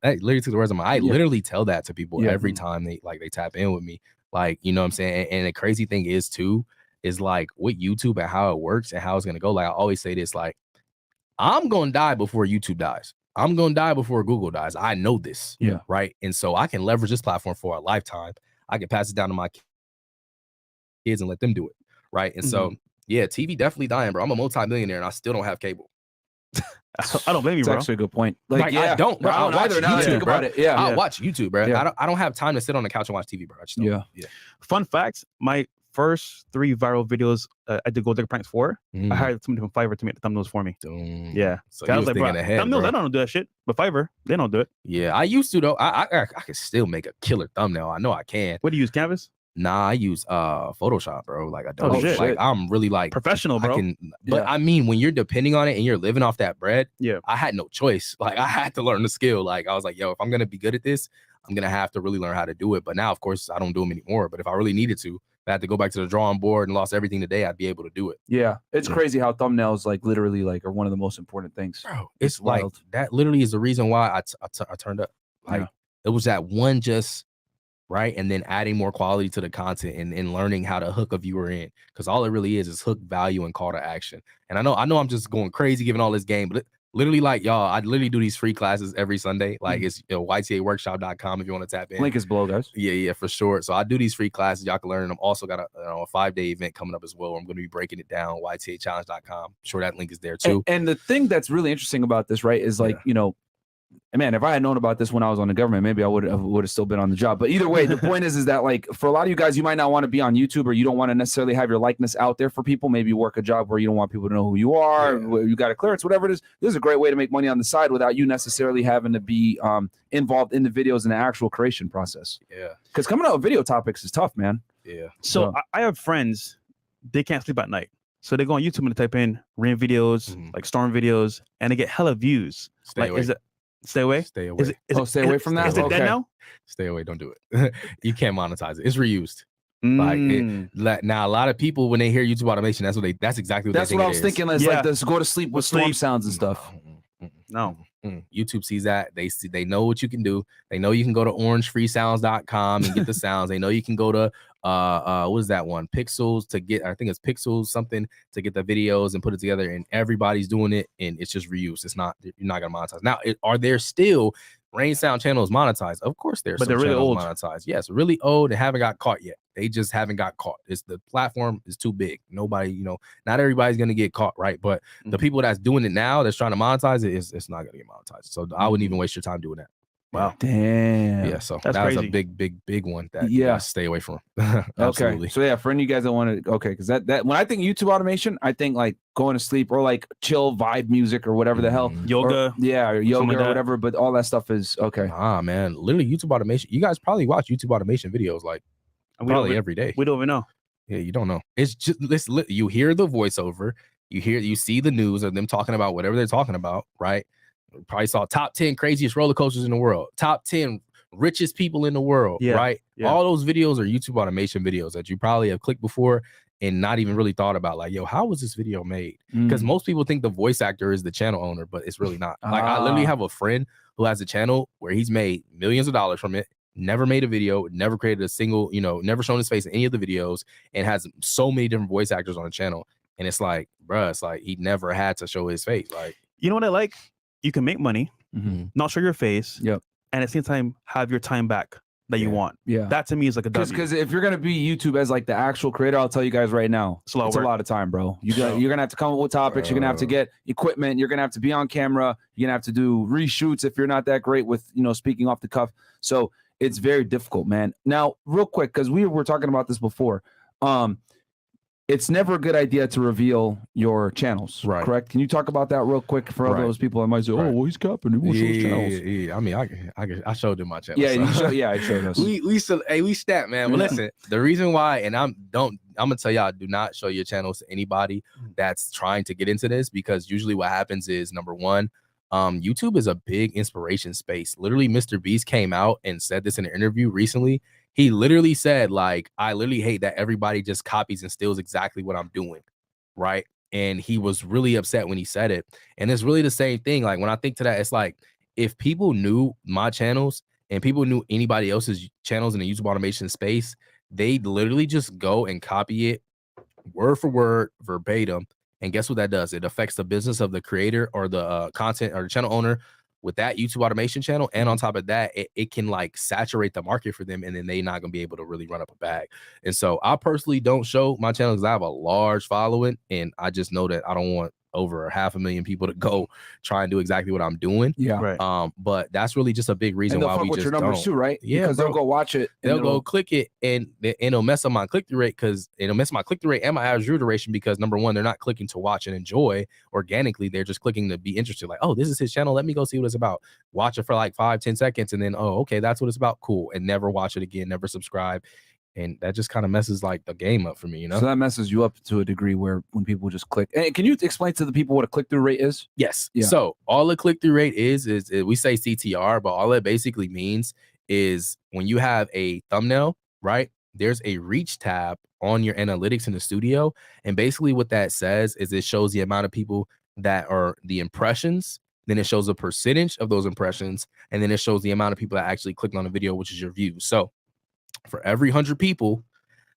I literally took the words of my. I literally tell that to people every time they tap in with me. Like, you know what I'm saying? And the crazy thing is too, is like with YouTube and how it works and how it's gonna go. Like I always say this, like I'm gonna die before YouTube dies. I'm gonna die before Google dies. I know this. Yeah. Right. And so I can leverage this platform for a lifetime. I can pass it down to my kids and let them do it. Right. And so yeah, TV definitely dying, bro. I'm a multi-millionaire and I still don't have cable. I don't blame you, bro. That's actually a good point. Like, I don't, bro. I don't either. Now that I think about it. Yeah. I'll watch YouTube, bro. I don't have time to sit on the couch and watch TV, bro. I just don't. Yeah. Fun facts, my first 3 viral videos I did Gold Digger Pranks for, I hired somebody from Fiverr to make the thumbnails for me. Yeah. So I was like, bro, thumbnails, I don't do that shit, but Fiverr, they don't do it. Yeah, I used to though. I could still make a killer thumbnail. I know I can. What do you use, Canvas? Nah, I use Photoshop, bro. Like I don't shit. I'm really like professional, bro. But I mean, when you're depending on it and you're living off that bread, yeah, I had no choice. Like I had to learn the skill. Like I was like, yo, if I'm gonna be good at this, I'm gonna have to really learn how to do it. But now, of course, I don't do them anymore. But if I really needed to, I had to go back to the drawing board and lost everything today, I'd be able to do it. Yeah, it's crazy how thumbnails like literally like are one of the most important things. Bro, it's like wild. That literally is the reason why I turned up. Like it was that one just right, and then adding more quality to the content and learning how to hook a viewer in, because all it really is hook value and call to action. And I know I'm just going crazy giving all this game, but literally, like, y'all, I literally do these free classes every Sunday. Like, it's ytaworkshop.com if you want to tap in. Link is below, guys. Yeah, for sure. So I do these free classes. Y'all can learn them. Also got a 5-day event coming up as well. I'm going to be breaking it down. ytachallenge.com. I'm sure that link is there too. And the thing that's really interesting about this, right, is like, you know, man, if I had known about this when I was on the government, maybe I would have still been on the job. But either way, the point is that like for a lot of you guys, you might not want to be on YouTube, or you don't want to necessarily have your likeness out there for people. Maybe you work a job where you don't want people to know who you are, you got a clearance, whatever it is. This is a great way to make money on the side without you necessarily having to be involved in the videos and the actual creation process. Yeah. Because coming out with video topics is tough, man. Yeah. So I have friends, they can't sleep at night. So they go on YouTube and they type in rain videos, like storm videos, and they get hella views. Stay away. Stay away? Stay away. Stay away from that? Is it dead now? Stay away. Don't do it. You can't monetize it. It's reused. Like now, a lot of people, when they hear YouTube automation, that's exactly what they think. That's what I was thinking. It's like this go to sleep with storm sounds and stuff. No. YouTube sees that. They know what you can do. They know you can go to orangefreesounds.com and get the sounds. They know you can go to what is that one? Pixels to get, I think it's Pixels something to get the videos and put it together, and everybody's doing it, and it's just reuse. It's not, you're not gonna monetize. Now, are there still Rain Sound channels monetized? Of course there's, but they're really old. Monetized. Yes, really old and haven't got caught yet. They just haven't got caught. It's the platform is too big. Nobody, not everybody's gonna get caught, right? But the people that's doing it now, that's trying to monetize it, it's not gonna get monetized. So I wouldn't even waste your time doing that. Wow. Damn. Yeah, so that's that crazy. was a big one that you gotta stay away from. Absolutely. Okay. So yeah, for any of you guys that want to, because that when I think YouTube automation, I think like going to sleep or like chill vibe music or whatever the hell. Yoga. Or yoga or whatever, but all that stuff is okay. Man. Literally YouTube automation. You guys probably watch YouTube automation videos like probably every day. We don't even know. Yeah, you don't know. It's just you hear the voiceover, you see the news of them talking about whatever they're talking about, right? Probably saw top 10 craziest roller coasters in the world, top 10 richest people in the world, right? Yeah. All those videos are YouTube automation videos that you probably have clicked before and not even really thought about, like, yo, how was this video made? Because most people think the voice actor is the channel owner, but it's really not. Like, I literally have a friend who has a channel where he's made millions of dollars from it, never made a video, never created a single, never shown his face in any of the videos, and has so many different voice actors on the channel. And it's like, bruh, it's like he never had to show his face. Like, you know what I like? You can make money, not show your face, and at the same time have your time back that you want. Yeah, that to me is like a W. Because if you're gonna be YouTube as like the actual creator, I'll tell you guys right now, it's a lot of time, bro. You're gonna have to come up with topics. You're gonna have to get equipment. You're gonna have to be on camera. You're gonna have to do reshoots if you're not that great with speaking off the cuff. So it's very difficult, man. Now, real quick, because we were talking about this before. It's never a good idea to reveal your channels, right? Correct? Can you talk about that real quick for all those people that might say, "Oh, well, he's capping. He won't show his channels." Yeah. I mean, I showed them my channel. Yeah, I showed us. we snap, man. But listen, the reason why, and I'm gonna tell y'all, do not show your channels to anybody that's trying to get into this, because usually what happens is, number one, YouTube is a big inspiration space. Literally, Mr.Beast came out and said this in an interview recently. He literally said, like, I literally hate that everybody just copies and steals exactly what I'm doing, right? And he was really upset when he said it. And it's really the same thing. Like, when I think to that, it's like, if people knew my channels and people knew anybody else's channels in the YouTube automation space, they literally just go and copy it word for word, verbatim. And guess what that does? It affects the business of the creator or the content or the channel owner with that YouTube automation channel. And on top of that, it can like saturate the market for them, and then they're not gonna be able to really run up a bag. And so I personally don't show my channel because I have a large following, and I just know that I don't want over 500,000 people to go try and do exactly what I'm doing. Yeah. Right. But that's really just a big reason why we just your numbers too, right? Yeah, because they'll go watch it. They'll go click it, and it'll mess up my click-through rate, because it'll mess my click-through rate and my average view duration, because number one, they're not clicking to watch and enjoy organically. They're just clicking to be interested. Like, oh, this is his channel. Let me go see what it's about. Watch it for like 5-10 seconds, and then, oh, okay, that's what it's about. Cool. And never watch it again, never subscribe. And that just kind of messes like the game up for me, So that messes you up to a degree where when people just click. And can you explain to the people what a click-through rate is? Yes. Yeah. So all a click-through rate is we say CTR, but all it basically means is when you have a thumbnail, right? there's a reach tab on your analytics in the studio. And basically what that says is it shows the amount of people that are the impressions. Then it shows a percentage of those impressions. And then it shows the amount of people that actually clicked on the video, which is your views. So for every 100 people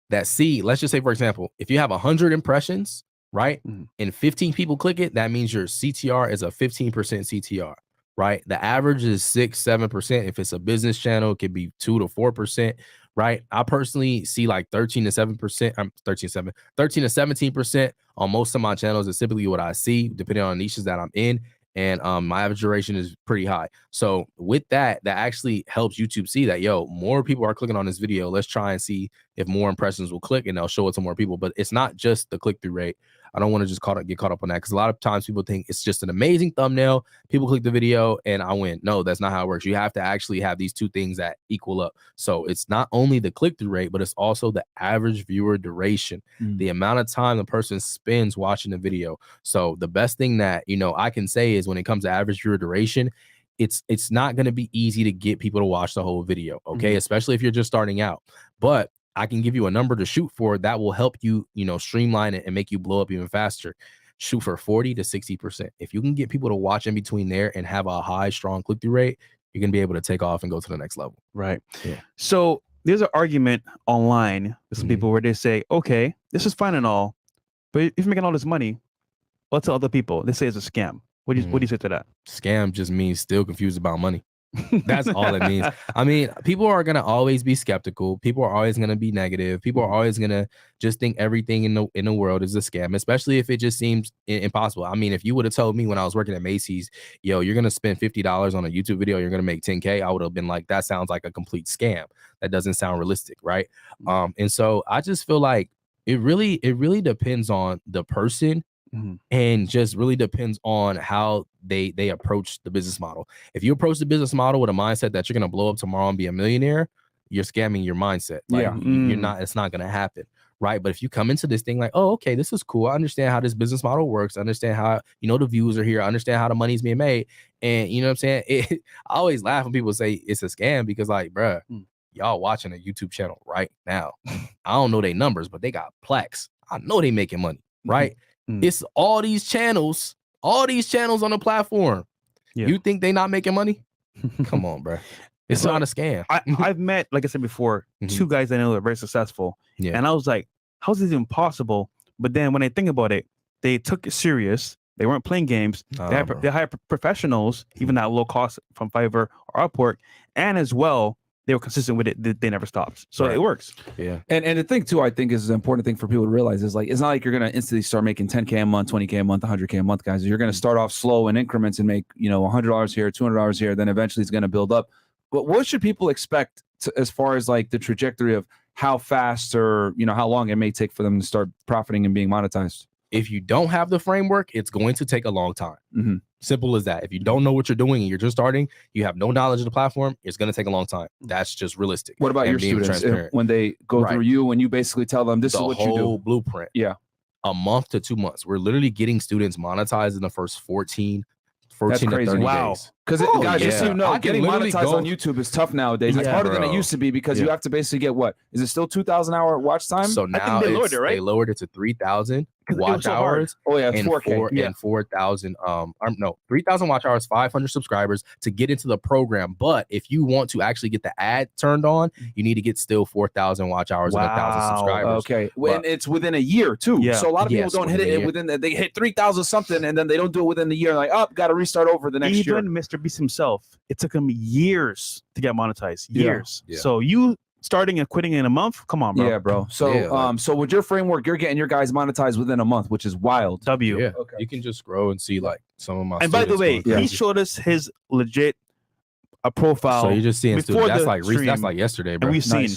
that see, let's just say, for example, if you have 100 impressions, right, and 15 people click it, that means your CTR is a 15% CTR, right? The average is 6-7%. If it's a business channel, it could be 2 to 4%, right? I personally see like 13 to 17% on most of my channels is typically what I see, depending on niches that I'm in. And my average duration is pretty high. So with that, that actually helps YouTube see that, yo, more people are clicking on this video. Let's try and see if more impressions will click, and they'll show it to more people. But it's not just the click-through rate. I don't want to just get caught up on that, because a lot of times people think it's just an amazing thumbnail. People click the video and I win. No, that's not how it works. You have to actually have these two things that equal up. So it's not only the click-through rate, but it's also the average viewer duration, the amount of time the person spends watching the video. So the best thing that, you know, I can say is when it comes to average viewer duration, it's not going to be easy to get people to watch the whole video, okay? Especially if you're just starting out. But I can give you a number to shoot for that will help you, you know, streamline it and make you blow up even faster. Shoot for 40 to 60%. If you can get people to watch in between there and have a high, strong click-through rate, you're going to be able to take off and go to the next level. Right. Yeah. So there's an argument online with some people where they say, okay, this is fine and all, but if you're making all this money, what to other people? They say it's a scam. What do you say to that? Scam just means still confused about money. That's all it means. I mean, people are going to always be skeptical. People are always going to be negative. People are always going to just think everything in the world is a scam, especially if it just seems impossible. I mean, if you would have told me when I was working at Macy's, yo, you're going to spend $50 on a YouTube video, you're going to make 10K, I would have been like, that sounds like a complete scam. That doesn't sound realistic, right? And so I just feel like it really depends on the person. And just really depends on how they approach the business model. If you approach the business model with a mindset that you're going to blow up tomorrow and be a millionaire, you're scamming your mindset. Like, you're not, it's not going to happen. Right. But if you come into this thing like, oh, okay, this is cool. I understand how this business model works. I understand how, you know, the views are here. I understand how the money's being made. And you know what I'm saying? I always laugh when people say it's a scam, because like, bruh, y'all watching a YouTube channel right now. I don't know their numbers, but they got plaques. I know they making money. Right. It's all these channels on the platform. You think they not making money? Come on, bro. It's not a scam. I've met, like I said before, two guys I know that are very successful. And I was like, how is this even possible? But then when I think about it, they took it serious. They weren't playing games. They hired professionals, even at low cost from Fiverr or Upwork. And as well, they were consistent with it. They never stopped. So it works. Yeah. And the thing too, I think is an important thing for people to realize is like, it's not like you're going to instantly start making 10K a month, 20K a month, 100K a month, guys. You're going to start off slow in increments and make, you know, $100 here, $200 here. Then eventually it's going to build up. But what should people expect as far as like the trajectory of how fast or, you know, how long it may take for them to start profiting and being monetized? If you don't have the framework, it's going to take a long time. Simple as that. If you don't know what you're doing and you're just starting, you have no knowledge of the platform, it's going to take a long time. That's just realistic. What about your students when they go through you and you basically tell them this is what you do? The whole blueprint. Yeah. A month to 2 months. We're literally getting students monetized in the first 14 to 30 days. Because guys, just so you know, getting monetized on YouTube is tough nowadays. It's harder than it used to be, because you have to basically get what? Is it still 2,000 hour watch time? So now they lowered it to 3,000 watch hours. Oh yeah, it's 4K. And 4,000 no, 3,000 watch hours, 500 subscribers to get into the program. But if you want to actually get the ad turned on, you need to get still 4,000 watch hours and 1,000 subscribers. Okay. And it's within a year too. So a lot of people don't hit it within they hit 3,000 something and then they don't do it within the year. Like, oh, got to restart over the next year. Even Mr.Beast himself, it took him years to get monetized. Years. So you starting and quitting in a month? Come on, bro. Yeah, bro. So so with your framework, you're getting your guys monetized within a month, which is wild. Yeah. Okay. You can just scroll and see like some of my. And by the way, he showed us his legit profile. So you're just seeing students. That's like yesterday, bro. And we've seen,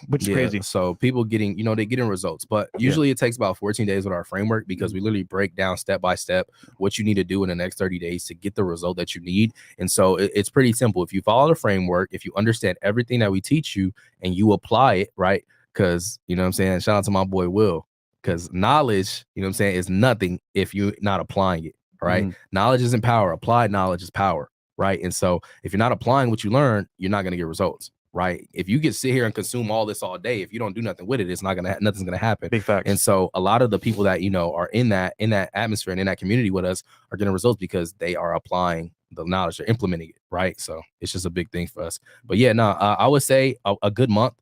which is crazy. So people getting, you know, they getting results, but usually it takes about 14 days with our framework, because we literally break down step by step what you need to do in the next 30 days to get the result that you need. And so it's pretty simple. If you follow the framework, if you understand everything that we teach you and you apply it, right? Because, you know what I'm saying? Shout out to my boy Will, because knowledge, you know what I'm saying, is nothing if you're not applying it, right? Knowledge isn't power. Applied knowledge is power. Right. And so if you're not applying what you learn, you're not going to get results. right? If you can sit here and consume all this all day, if you don't do nothing with it, it's not gonna nothing's gonna happen. Big facts. And so a lot of the people that are in that atmosphere and in that community with us are getting results because they are applying the knowledge, they're implementing it, right? So it's just a big thing for us. But yeah, no, I would say a good month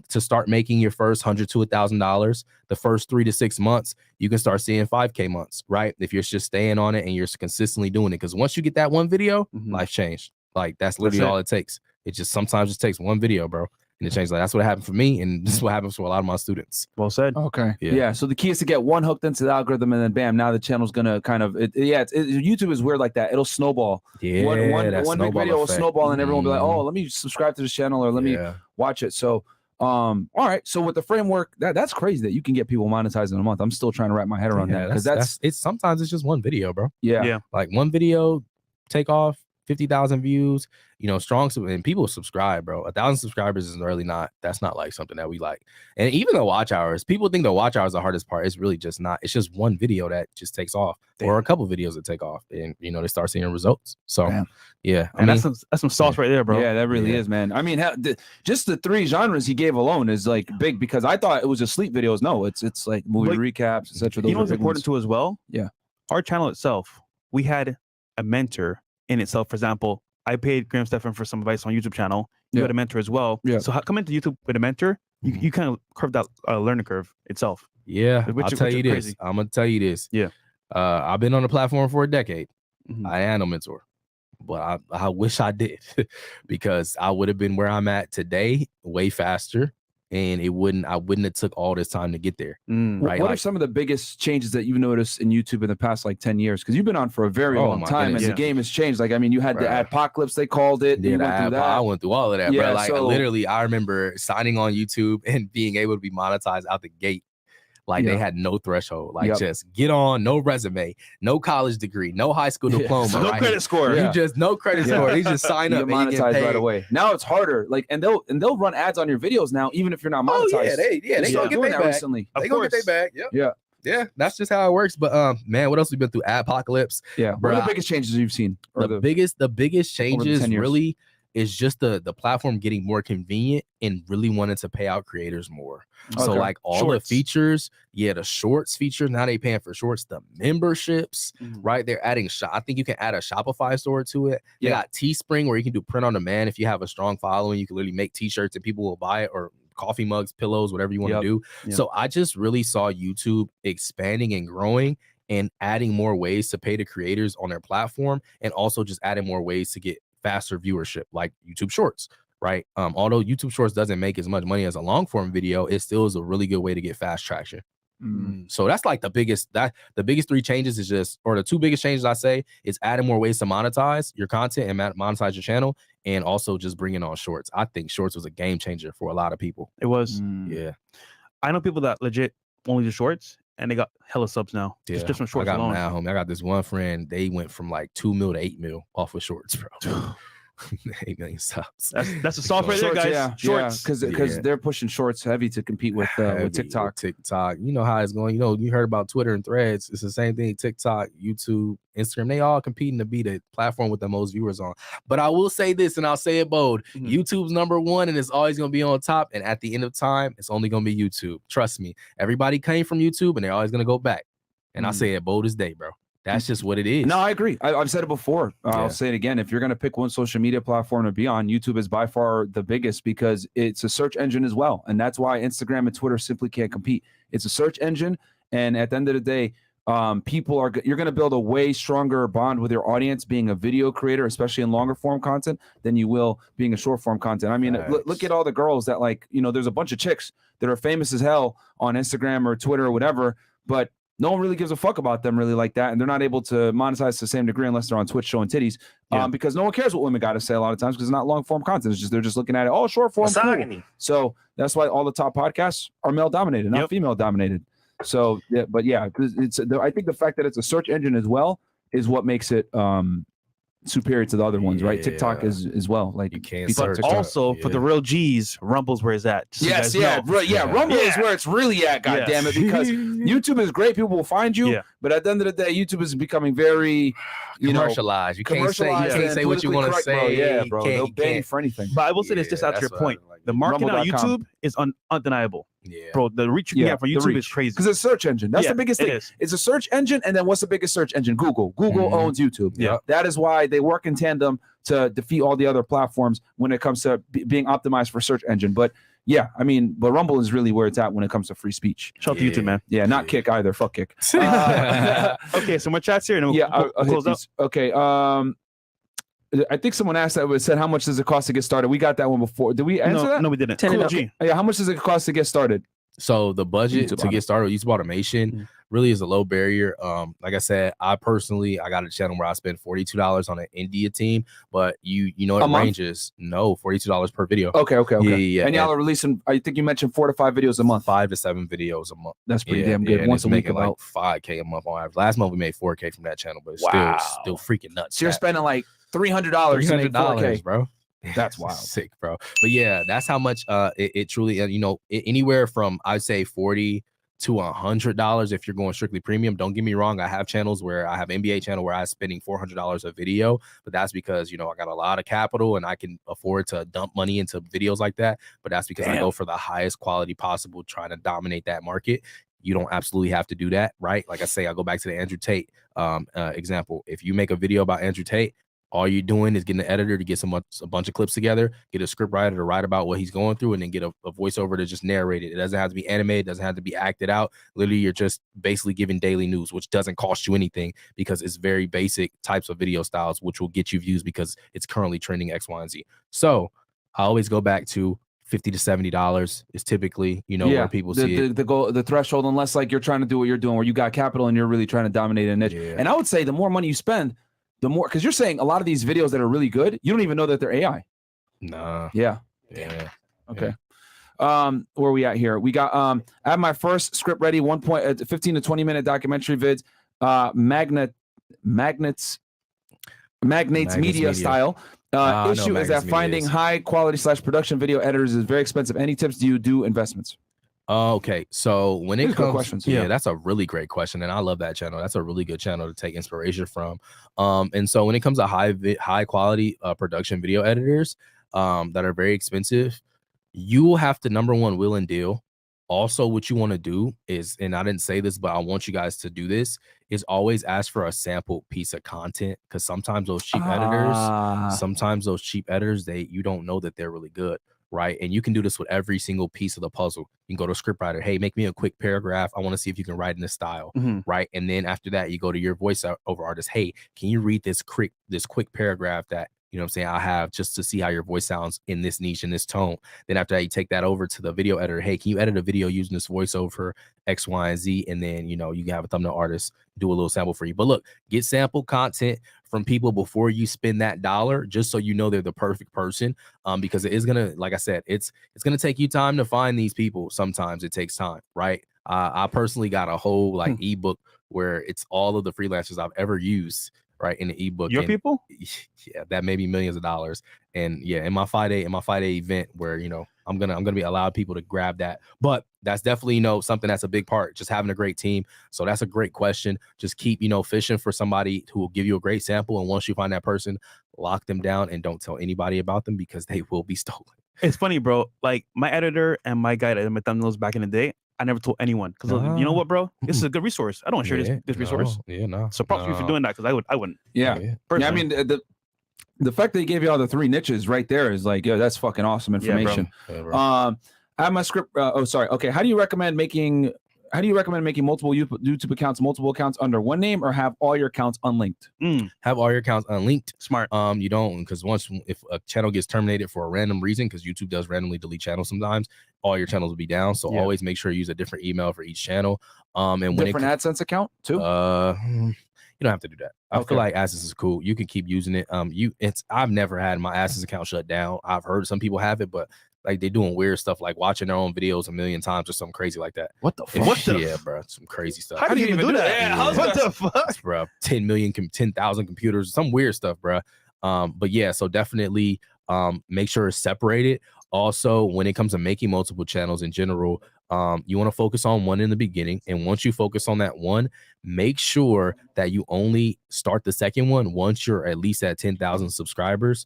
to start making your first $100 to $1,000. The first 3 to 6 months, you can start seeing 5K months, right? If you're just staying on it and you're consistently doing it, because once you get that one video, life changed. Like that's literally all it takes. It just sometimes it takes one video, bro, and it changes. Like that's what happened for me, and this is what happens for a lot of my students. Well said. Okay. Yeah. So the key is to get one hooked into the algorithm, and then bam, now the channel's gonna kind of YouTube is weird like that. It'll snowball. Yeah. One big video will snowball, and everyone will be like, oh, let me subscribe to this channel or let me watch it. So all right. So with the framework, that's crazy that you can get people monetized in a month. I'm still trying to wrap my head around that because that's sometimes it's just one video, bro. Yeah. Like one video take off 50,000 views, strong, and people subscribe, bro. 1,000 subscribers is really that's not like something that we like. And even the watch hours, people think the watch hours are the hardest part. It's really just not. It's just one video that just takes off, or a couple videos that take off, and they start seeing results. So yeah, and that's some sauce right there, bro. Yeah, that really is, man. I mean, just the 3 genres he gave alone is like big, because I thought it was just sleep videos. No, it's like movie recaps, etc. You know what's important too as well? Yeah, our channel itself, we had a mentor in itself. For example, I paid Graham Stephan for some advice on YouTube channel. You had a mentor as well. Yeah. So come into YouTube with a mentor, you kind of curved out a learning curve itself. Yeah. I'm gonna tell you this. Yeah. I've been on the platform for a decade. I am a mentor, but I wish I did because I would have been where I'm at today way faster. And I wouldn't have took all this time to get there. Right? What are some of the biggest changes that you've noticed in YouTube in the past 10 years? Because you've been on for a very long time, and the game has changed. Like, I mean, you had the Adpocalypse, they called it. Yeah, I went through all of that, bro. Like, literally, I remember signing on YouTube and being able to be monetized out the gate. Like they had no threshold. Like just get on, no resume, no college degree, no high school diploma, no credit score. You just no credit score. You just sign up and monetize right away. Now it's harder. Like, and they'll run ads on your videos now, even if you're not monetized. They gonna get their bag. Recently. They gonna get their bag. Yeah, that's just how it works. But man, what else we've been through? Adpocalypse. Yeah, what are the biggest changes you've seen? The biggest changes really is just the platform getting more convenient and really wanting to pay out creators more. So like all the features, the shorts features, now they paying for shorts, the memberships, right? They're adding I think you can add a Shopify store to it. They got Teespring where you can do print on demand. If you have a strong following, you can literally make t-shirts and people will buy it, or coffee mugs, pillows, whatever you want to do. So I just really saw YouTube expanding and growing and adding more ways to pay the creators on their platform, and also just adding more ways to get faster viewership, like YouTube Shorts, right? Although YouTube Shorts doesn't make as much money as a long form video, it still is a really good way to get fast traction. So that's like the biggest 3 changes is just, or the 2 biggest changes I say is adding more ways to monetize your content and monetize your channel, and also just bringing on shorts. I think shorts was a game changer for a lot of people. It was. Yeah. I know people that legit only do shorts, and they got hella subs now. Yeah. Just from shorts alone. I got this one friend, they went from like 2 mil to 8 mil off of shorts, bro. 8 million subs. That's a software there, guys. Yeah, shorts, because they're pushing shorts heavy to compete with TikTok. You know how it's going. You heard about Twitter and Threads. It's the same thing. TikTok, YouTube, Instagram. They all competing to be the platform with the most viewers on. But I will say this, and I'll say it bold: YouTube's #1, and it's always going to be on top. And at the end of time, it's only going to be YouTube. Trust me. Everybody came from YouTube, and they're always going to go back. And I say it bold as day, bro. That's just what it is. No, I agree. I've said it before. I'll say it again. If you're going to pick one social media platform to be on, YouTube is by far the biggest, because it's a search engine as well. And that's why Instagram and Twitter simply can't compete. It's a search engine. And at the end of the day, you're going to build a way stronger bond with your audience being a video creator, especially in longer form content, than you will being a short form content. I mean, look at all the girls that there's a bunch of chicks that are famous as hell on Instagram or Twitter or whatever, but no one really gives a fuck about them really like that. And they're not able to monetize to the same degree unless they're on Twitch showing titties, because no one cares what women got to say a lot of times, because it's not long form content. It's just, they're just looking at it, short form. Cool. So that's why all the top podcasts are male dominated, not female dominated. So, I think the fact that it's a search engine as well is what makes it superior to the other ones, right? TikTok is as well. Like, you can't but also for the real G's, Rumble's where it's at. Rumble is where it's really at. God damn it, because YouTube is great, people will find you. But at the end of the day, YouTube is becoming very, commercialized. You can't say what you want to say. Bro. Yeah, bro. They'll ban you for anything. But I will say this, just out to your point. The market on YouTube is undeniable. Yeah, bro, the reach you can get from YouTube is crazy. Because it's a search engine. That's the biggest thing. It's a search engine, and then what's the biggest search engine? Google. Google owns YouTube. Yeah, that is why they work in tandem to defeat all the other platforms when it comes to being optimized for search engine. But yeah, I mean, but Rumble is really where it's at when it comes to free speech. Shout out to YouTube, man. Yeah, not Kick either. Fuck Kick. Okay, so more chats here, and we'll close up. Okay. I think someone asked that. Said, how much does it cost to get started? We got that one before. Did we answer that? No, we didn't. Cool. Yeah, how much does it cost to get started? So the budget to get started with YouTube automation really is a low barrier. Like I said, I got a channel where I spend $42 on an India team, but you know it ranges. No, $42 per video. Okay. Yeah. And y'all are releasing, I think you mentioned 4 to 5 videos a month. 5 to 7 videos a month. That's pretty damn good. Once a week, like $5K a month on average. Last month we made $4K from that channel, but it's still freaking nuts. So you're spending like $300 to make $4K, bro. That's wild. Sick, bro. But yeah, that's how much it truly, anywhere from I'd say $40 to $100 if you're going strictly premium. Don't get me wrong, I have channels where I have NBA channel where I'm spending $400 a video, but that's because I got a lot of capital and I can afford to dump money into videos like that. But that's because I go for the highest quality possible, trying to dominate that market. You don't absolutely have to do that, right? Like I say, I go back to the Andrew Tate example. If you make a video about Andrew Tate, all you're doing is getting an editor to get a bunch of clips together, get a scriptwriter to write about what he's going through, and then get a voiceover to just narrate it. It doesn't have to be animated, doesn't have to be acted out. Literally, you're just basically giving daily news, which doesn't cost you anything because it's very basic types of video styles, which will get you views because it's currently trending X, Y, and Z. So I always go back to $50 to $70 is typically, where people see it. The goal, the threshold, unless like you're trying to do what you're doing, where you got capital and you're really trying to dominate a niche. Yeah. And I would say the more money you spend, the more, because you're saying a lot of these videos that are really good, you don't even know that they're AI. Nah. Yeah. Okay. Where are we at here? We got I have my first script ready, 15 to 20 minute documentary vids, Magnates media style. Issue is that finding high quality / production video editors is very expensive. Any tips? Do you do investments? Okay, so when it comes, questions. Yeah, that's a really great question, and I love that channel. That's a really good channel to take inspiration from. And so when it comes to high quality production video editors that are very expensive, you will have to, number one, will and deal. Also, what you want to do is, and I didn't say this, but I want you guys to do this, is always ask for a sample piece of content, because sometimes those cheap editors, you don't know that they're really good. Right. And you can do this with every single piece of the puzzle. You can go to a scriptwriter. Hey, make me a quick paragraph. I want to see if you can write in this style. Right. And then after that, you go to your voiceover artist. Hey, can you read this quick paragraph that, I have, just to see how your voice sounds in this niche, in this tone. Then after that, you take that over to the video editor. Hey, can you edit a video using this voiceover X, Y, and Z? And then, you can have a thumbnail artist do a little sample for you. But look, get sample content from people before you spend that dollar, just so you know they're the perfect person. Because it is gonna, like I said, it's gonna take you time to find these people. Sometimes it takes time, right? I personally got a whole ebook where it's all of the freelancers I've ever used, right, in the ebook. Your people? Yeah, that may be millions of dollars. And yeah, in my 5-day event where, I'm gonna be allowed people to grab that. But that's definitely, something that's a big part, just having a great team. So that's a great question. Just keep, fishing for somebody who will give you a great sample. And once you find that person, lock them down and don't tell anybody about them, because they will be stolen. It's funny, bro. Like my editor and my guy that did my thumbnails back in the day, I never told anyone, because you know what, bro? This is a good resource. I don't share this resource. So props to you for doing that, because I wouldn't. Yeah. I mean, the fact that he gave you all the 3 niches right there is like, that's fucking awesome information. I have my script. Okay. How do you recommend making multiple YouTube accounts, multiple accounts under one name, or have all your accounts unlinked? Have all your accounts unlinked. Smart. You don't, because if a channel gets terminated for a random reason, because YouTube does randomly delete channels sometimes, all your channels will be down. So always make sure you use a different email for each channel. And when different AdSense account too. You don't have to do that. I feel like AdSense is cool. You can keep using it. I've never had my AdSense account shut down. I've heard some people have it, but like they're doing weird stuff, like watching their own videos a million times or something crazy like that. What the fuck? Yeah, bro, some crazy stuff. How do you even do that? Yeah, what the fuck, bro? 10,000 computers, some weird stuff, bro. But yeah, so definitely make sure it's separated. Also, when it comes to making multiple channels in general, you want to focus on one in the beginning. And once you focus on that one, make sure that you only start the second one once you're at least at 10,000 subscribers.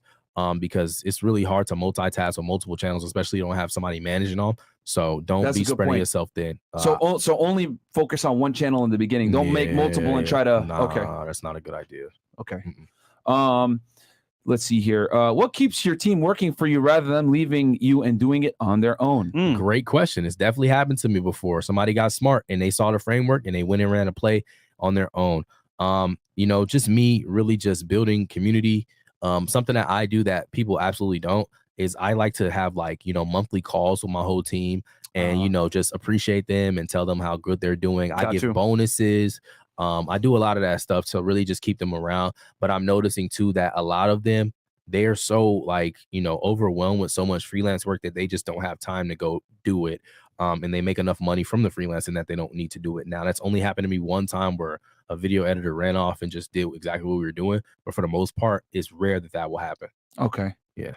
Because it's really hard to multitask on multiple channels, especially you don't have somebody managing them. So don't be spreading yourself thin. So only focus on one channel in the beginning. Don't make multiple and try to. Okay, that's not a good idea. Okay. Let's see here. What keeps your team working for you rather than leaving you and doing it on their own? Great question. It's definitely happened to me before. Somebody got smart and they saw the framework and they went and ran a play on their own. You know, just me really just building community. Something that I do that people absolutely don't is I like to have like, you know, monthly calls with my whole team and, you know, just appreciate them and tell them how good they're doing. I give bonuses. I do a lot of that stuff to really just keep them around. But I'm noticing too that a lot of them, they're so like, you know, overwhelmed with so much freelance work that they just don't have time to go do it. And they make enough money from the freelancing that they don't need to do it. Now, that's only happened to me one time where a video editor ran off and just did exactly what we were doing. But for the most part, it's rare that that will happen. Okay. Yeah.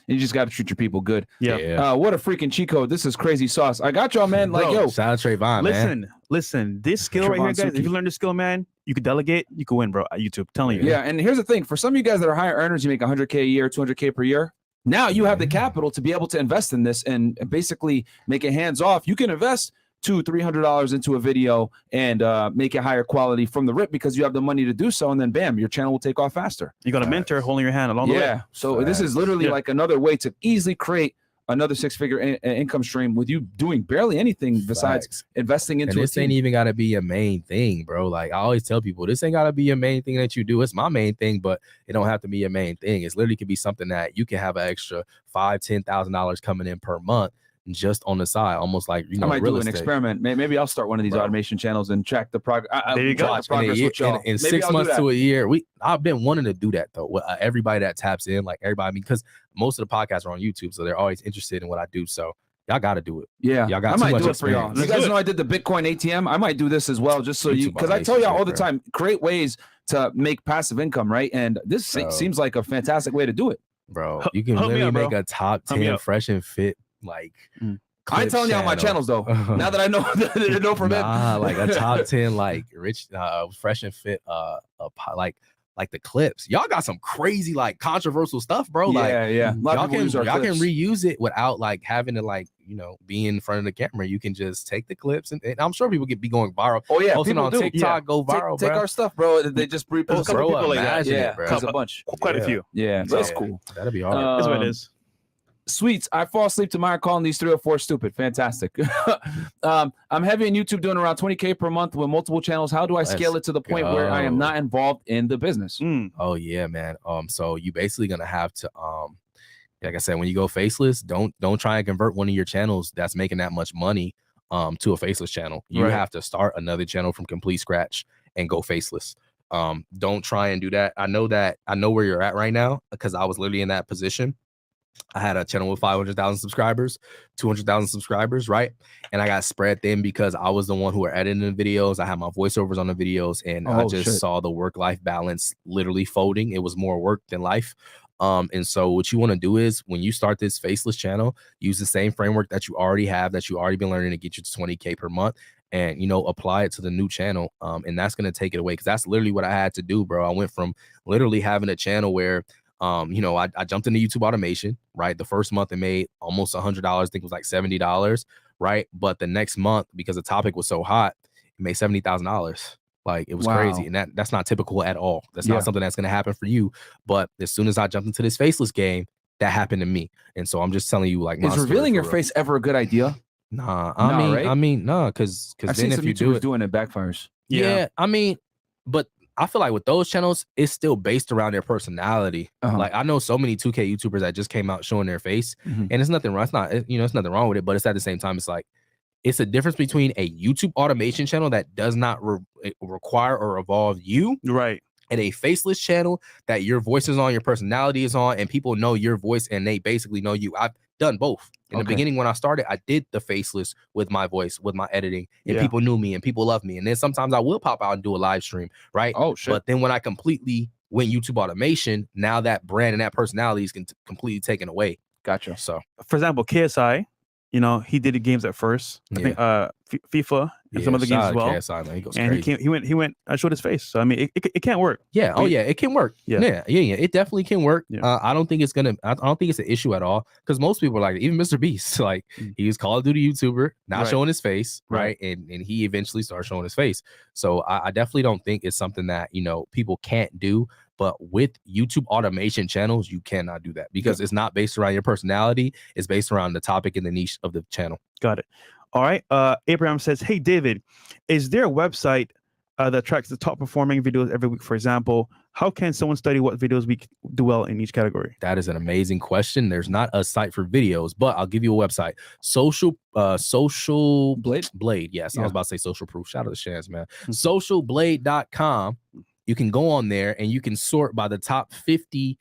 You just got to treat your people good. Yeah. What a freaking cheat code. This is crazy sauce. I got y'all, man. Like, yo. Shout out Trayvon, listen, this skill right here, guys, if you learn this skill, man, you can delegate, you can win, bro, at YouTube. I'm telling you. Yeah, and here's the thing. For some of you guys that are higher earners, you make 100K a year, 200K per year. Now you have the capital to be able to invest in this and basically make it hands off. You can invest $200-$300 into a video and make it higher quality from the rip because you have the money to do so, and then bam, your channel will take off faster. You got a mentor holding your hand along the way. Yeah, so this is literally like another way to easily create another six-figure income stream with you doing barely anything besides investing into this ain't even got to be a main thing, bro. Like I always tell people, this ain't got to be a main thing that you do. It's my main thing, but it don't have to be a main thing. It's literally could be something that you can have an extra $5,000-$10,000 coming in per month just on the side, almost like, you know, I might do an experiment. Maybe I'll start one of these automation channels and track the progress. There you go. In 6 months to a year, I've been wanting to do that though. With everybody that taps in, like everybody, because most of the podcasts are on YouTube, so they're always interested in what I do. So y'all got to do it. Yeah, y'all got I might do it for y'all. You guys know I did the Bitcoin ATM. I might do this as well, just so you, because I tell y'all all the time, create ways to make passive income, right? And this seems like a fantastic way to do it, bro. You can literally make a top 10 fresh and fit. Like I ain't telling y'all my channels though. Now that I know they know from it, like a top 10 like rich fresh and fit like the clips. Y'all got some crazy like controversial stuff, bro. Like y'all can reuse it without like having to like, you know, be in front of the camera. You can just take the clips and I'm sure people be going viral. Oh yeah, posting on TikTok, go viral. Take our stuff, bro. They just repost people like that. Yeah, there's a bunch, quite a few. Yeah, that's cool. That'd be hard. That's what it is. Sweets, I fall asleep to Maya calling these 3 or 4 stupid. Fantastic. I'm heavy in YouTube, doing around 20K per month with multiple channels. How do I scale it to the point where I am not involved in the business? Oh yeah, man. So you basically gonna have to like I said, when you go faceless, don't try and convert one of your channels that's making that much money to a faceless channel. You have to start another channel from complete scratch and go faceless. Don't try and do that. I know where you're at right now because I was literally in that position. I had a channel with 500,000 subscribers, 200,000 subscribers, right? And I got spread thin because I was the one who were editing the videos. I had my voiceovers on the videos, and I just saw the work-life balance literally folding. It was more work than life. And so what you want to do is when you start this faceless channel, use the same framework that you already have, that you already been learning to get you to 20K per month, and, you know, apply it to the new channel. And that's going to take it away because that's literally what I had to do, bro. I went from literally having a channel where you know, I jumped into YouTube automation, right? The first month it made almost $100. I think it was like $70, right? But the next month, because the topic was so hot, it made $70,000. Like it was crazy. And that's not typical at all. That's not something that's going to happen for you. But as soon as I jumped into this faceless game, that happened to me. And so I'm just telling you, like, is revealing your face ever a good idea? Nah, I mean, no, because then if you do it, doing it backfires. Yeah, I mean, but I feel like with those channels, it's still based around their personality. Like I know so many 2K YouTubers that just came out showing their face, and it's nothing wrong. It's not, you know, it's nothing wrong with it, but it's at the same time, it's like, it's a difference between a YouTube automation channel that does not require or evolve you, right, and a faceless channel that your voice is on, your personality is on, and people know your voice and they basically know you. I've done both. In the beginning, when I started, I did the faceless with my voice, with my editing, and people knew me and people loved me. And then sometimes I will pop out and do a live stream, right? Oh, shit. But then when I completely went YouTube automation, now that brand and that personality is completely taken away. Gotcha. So, for example, KSI, you know, he did the games at first. I think FIFA and some other games as well. KSI, man, he goes and crazy. he went. I showed his face. So I mean, it can't work. Yeah. Oh yeah, it can work. Yeah. It definitely can work. Yeah. I don't think it's gonna. I don't think it's an issue at all because most people are like, even Mr.Beast, like he's Call of Duty YouTuber, not showing his face, right? And he eventually starts showing his face. So I definitely don't think it's something that, you know, people can't do. But with YouTube automation channels, you cannot do that because it's not based around your personality. It's based around the topic and the niche of the channel. Got it. All right. Abraham says, hey, David, is there a website that tracks the top performing videos every week? For example, how can someone study what videos we do well in each category? That is an amazing question. There's not a site for videos, but I'll give you a website. Social Blade. Yes, I was about to say Social Proof. Shout out to Shans, man. Socialblade.com. You can go on there and you can sort by the top 50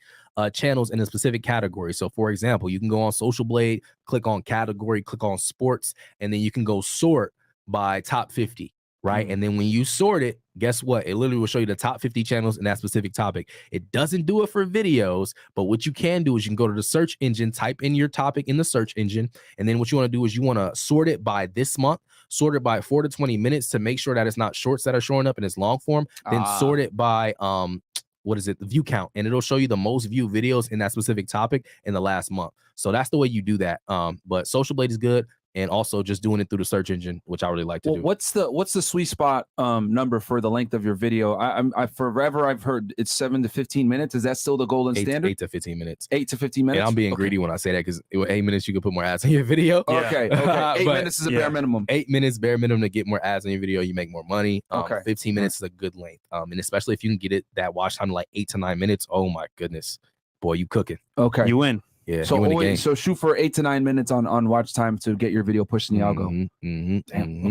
channels in a specific category. So for example, you can go on Social Blade, click on category, click on sports, and then you can go sort by top 50, right? And then when you sort it, guess what? It literally will show you the top 50 channels in that specific topic. It doesn't do it for videos, but what you can do is you can go to the search engine, type in your topic in the search engine, and then what you want to do is you want to sort it by this month, sort it by 4 to 20 minutes to make sure that it's not shorts that are showing up and it's long form, then sort it by the view count, and it'll show you the most viewed videos in that specific topic in the last month. So that's the way you do that. But Social Blade is good, and also just doing it through the search engine, which I really like to do. What's the sweet spot number for the length of your video? I forever I've heard it's 7 to 15 minutes. Is that still the golden standard? 8 to 15 minutes. 8 to 15 minutes. And I'm being greedy when I say that because with 8 minutes you can put more ads on your video. Okay. 8 minutes is a bare minimum. 8 minutes bare minimum to get more ads on your video. You make more money. 15 minutes is a good length. And especially if you can get it that watch time to like 8 to 9 minutes. Oh my goodness, boy, you cooking. You win. Yeah. So shoot for 8 to 9 minutes on watch time to get your video pushed in the algo.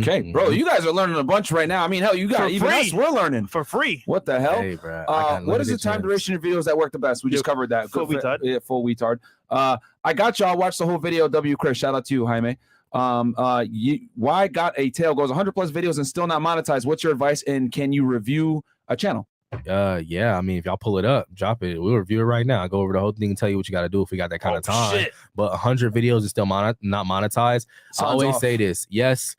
Okay, bro, you guys are learning a bunch right now. I mean, hell, you got even us, we're learning for free. What the hell? Hey, bro, what is the time duration of videos that work the best? We just covered that. Full retard. Yeah, full retard. I got y'all. Watch the whole video. W. Chris, shout out to you, Jaime. Why Got a Tail goes 100 plus videos and still not monetized. What's your advice? And can you review a channel? Yeah, I mean, if y'all pull it up, drop it, we'll review it right now. I'll go over the whole thing and tell you what you got to do if we got that kind of time. But 100 videos is still not monetized. I always say this. Yes,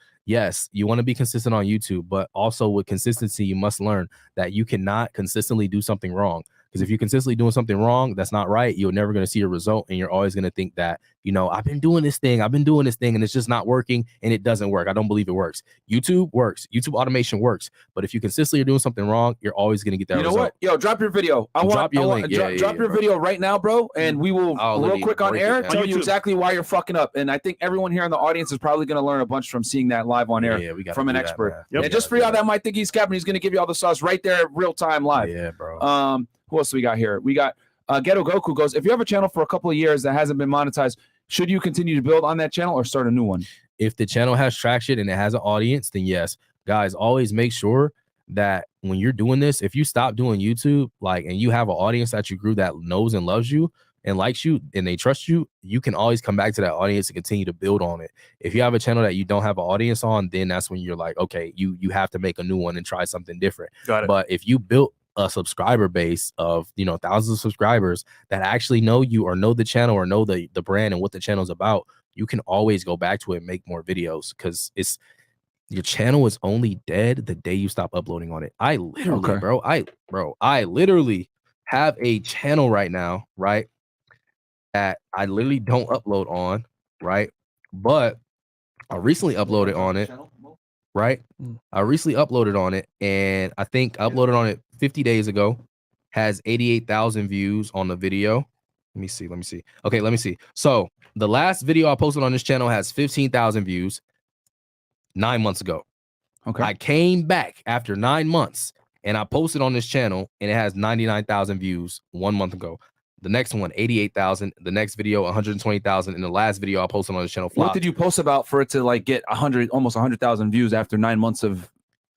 you want to be consistent on YouTube, but also with consistency, you must learn that you cannot consistently do something wrong. Because if you're consistently doing something wrong, that's not right, you're never going to see a result. And you're always going to think that, you know, I've been doing this thing, and it's just not working, and it doesn't work. I don't believe it works. YouTube works. YouTube automation works. But if you consistently are doing something wrong, you're always going to get that result. You know what? Yo, drop your video. Drop your link. Drop your video right now, bro. And we will real quick on air tell you exactly why you're fucking up. And I think everyone here in the audience is probably going to learn a bunch from seeing that live on air from an expert. And just for y'all that might think he's capping, he's going to give you all the sauce right there, real time live. Yeah, bro. Who else we got here? We got Ghetto Goku goes, if you have a channel for a couple of years that hasn't been monetized, should you continue to build on that channel or start a new one? If the channel has traction and it has an audience, then yes. Guys, always make sure that when you're doing this, if you stop doing YouTube, and you have an audience that you grew that knows and loves you and likes you and they trust you, you can always come back to that audience and continue to build on it. If you have a channel that you don't have an audience on, then that's when you're like, okay, you have to make a new one and try something different. Got it. But if you built a subscriber base of, you know, thousands of subscribers that actually know you or know the channel or know the brand and what the channel is about, you can always go back to it and make more videos, because your channel is only dead the day you stop uploading on it. I literally have a channel right now, right, that I literally don't upload on, right, but I recently uploaded on it. Right, I recently uploaded on it, and I think I uploaded on it 50 days ago. Has 88,000 views on the video. Let me see. Okay, let me see. So the last video I posted on this channel has 15,000 views 9 months ago. Okay, I came back after 9 months and I posted on this channel, and it has 99,000 views 1 month ago. The next one, 88,000. The next video, 120,000. And the last video I posted on the channel flopped. What did you post about for it to get almost 100,000 views after 9 months of?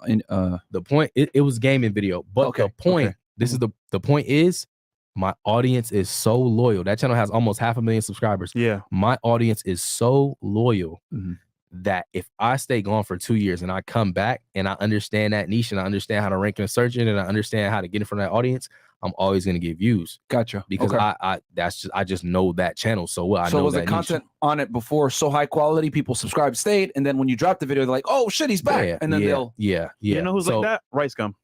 The point, it was gaming video, but the point, this is the point is, my audience is so loyal. That channel has almost 500,000 subscribers. Yeah, my audience is so loyal that if I stay gone for 2 years and I come back and I understand that niche and I understand how to rank in a search engine and I understand how to get in front of that audience, I'm always going to get views. Gotcha. Because I just know that channel so well. So was the content on it before so high quality, people subscribe, stayed, and then when you drop the video, they're like, oh shit, he's back. And then they'll You know who's like that? Rice Gum.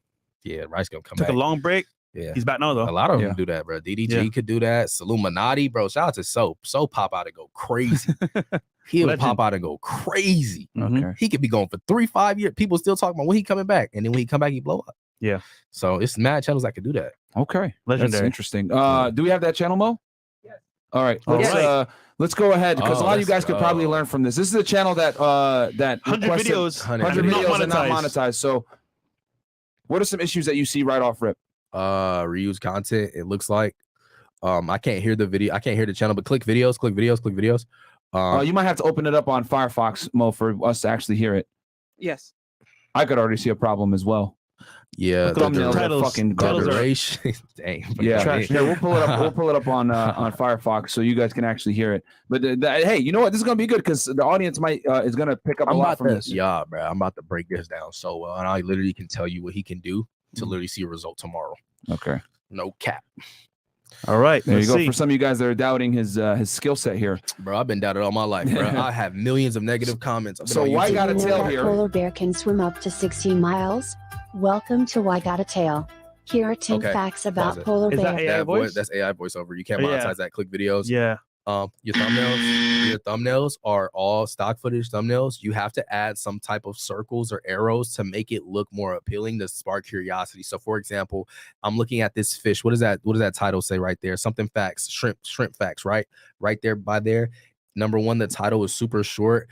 Yeah, Rice Gum come Took back. a long break. Yeah, he's back now though. A lot of them do that, bro. DDG could do that. Illuminati, bro. Shout out to Soap. Soap pop out and go crazy. He'll pop out and go crazy. Okay. He could be going for 3-5 years. People still talking about when he coming back, and then when he come back, he blow up. Yeah. So it's mad channels that could do that. Okay, legendary. That's interesting. Do we have that channel, Mo? Yes. All right. Let's go ahead because a lot of you guys could probably learn from this. This is a channel that 100 videos, 100 videos and not monetized. So, what are some issues that you see right off rip? Reuse content. It looks like I can't hear the video. I can't hear the channel, but click videos. You might have to open it up on Firefox, Mo, for us to actually hear it. Yes. I could already see a problem as well. Yeah, the titles, fucking duration. Dang. Yeah, we'll pull it up. We'll pull it up on Firefox so you guys can actually hear it. But hey, you know what? This is gonna be good because the audience might is gonna pick up a lot from this. Yeah, bro. I'm about to break this down so well, and I literally can tell you what he can do to literally see a result tomorrow. Okay. No cap. All right, there you go. For some of you guys that are doubting his skill set here, bro, I've been doubted all my life, bro. I have millions of negative comments. So why got a tail here? Polar bear can swim up to 16 miles. Welcome to Why Got a Tail. Here are 10 facts about polar bear. That AI voice? That's AI voiceover. You can't monetize that. Click videos. Yeah. Your thumbnails are all stock footage thumbnails. You have to add some type of circles or arrows to make it look more appealing to spark curiosity. So for example, I'm looking at this fish. What does that title say right there? Something facts, shrimp facts, right there by there. Number one, the title is super short.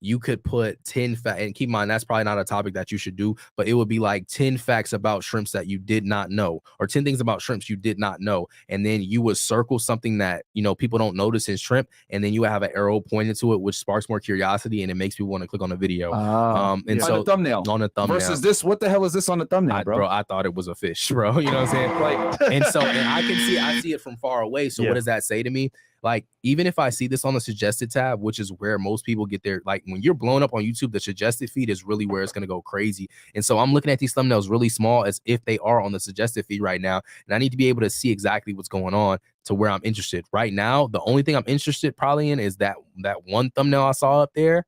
You could put 10 facts, and keep in mind that's probably not a topic that you should do, but it would be like 10 facts about shrimps that you did not know, or 10 things about shrimps you did not know, and then you would circle something that people don't notice in shrimp, and then you would have an arrow pointed to it, which sparks more curiosity and it makes people want to click on the video. And so on the thumbnail versus this. What the hell is this on the thumbnail, bro? I thought it was a fish, bro. You know what I'm saying? Like, and I see it from far away. So what does that say to me? Like, even if I see this on the suggested tab, which is where most people get their, like, when you're blowing up on YouTube, the suggested feed is really where it's going to go crazy. And so I'm looking at these thumbnails really small as if they are on the suggested feed right now. And I need to be able to see exactly what's going on to where I'm interested. Right now, the only thing I'm interested probably in is that one thumbnail I saw up there.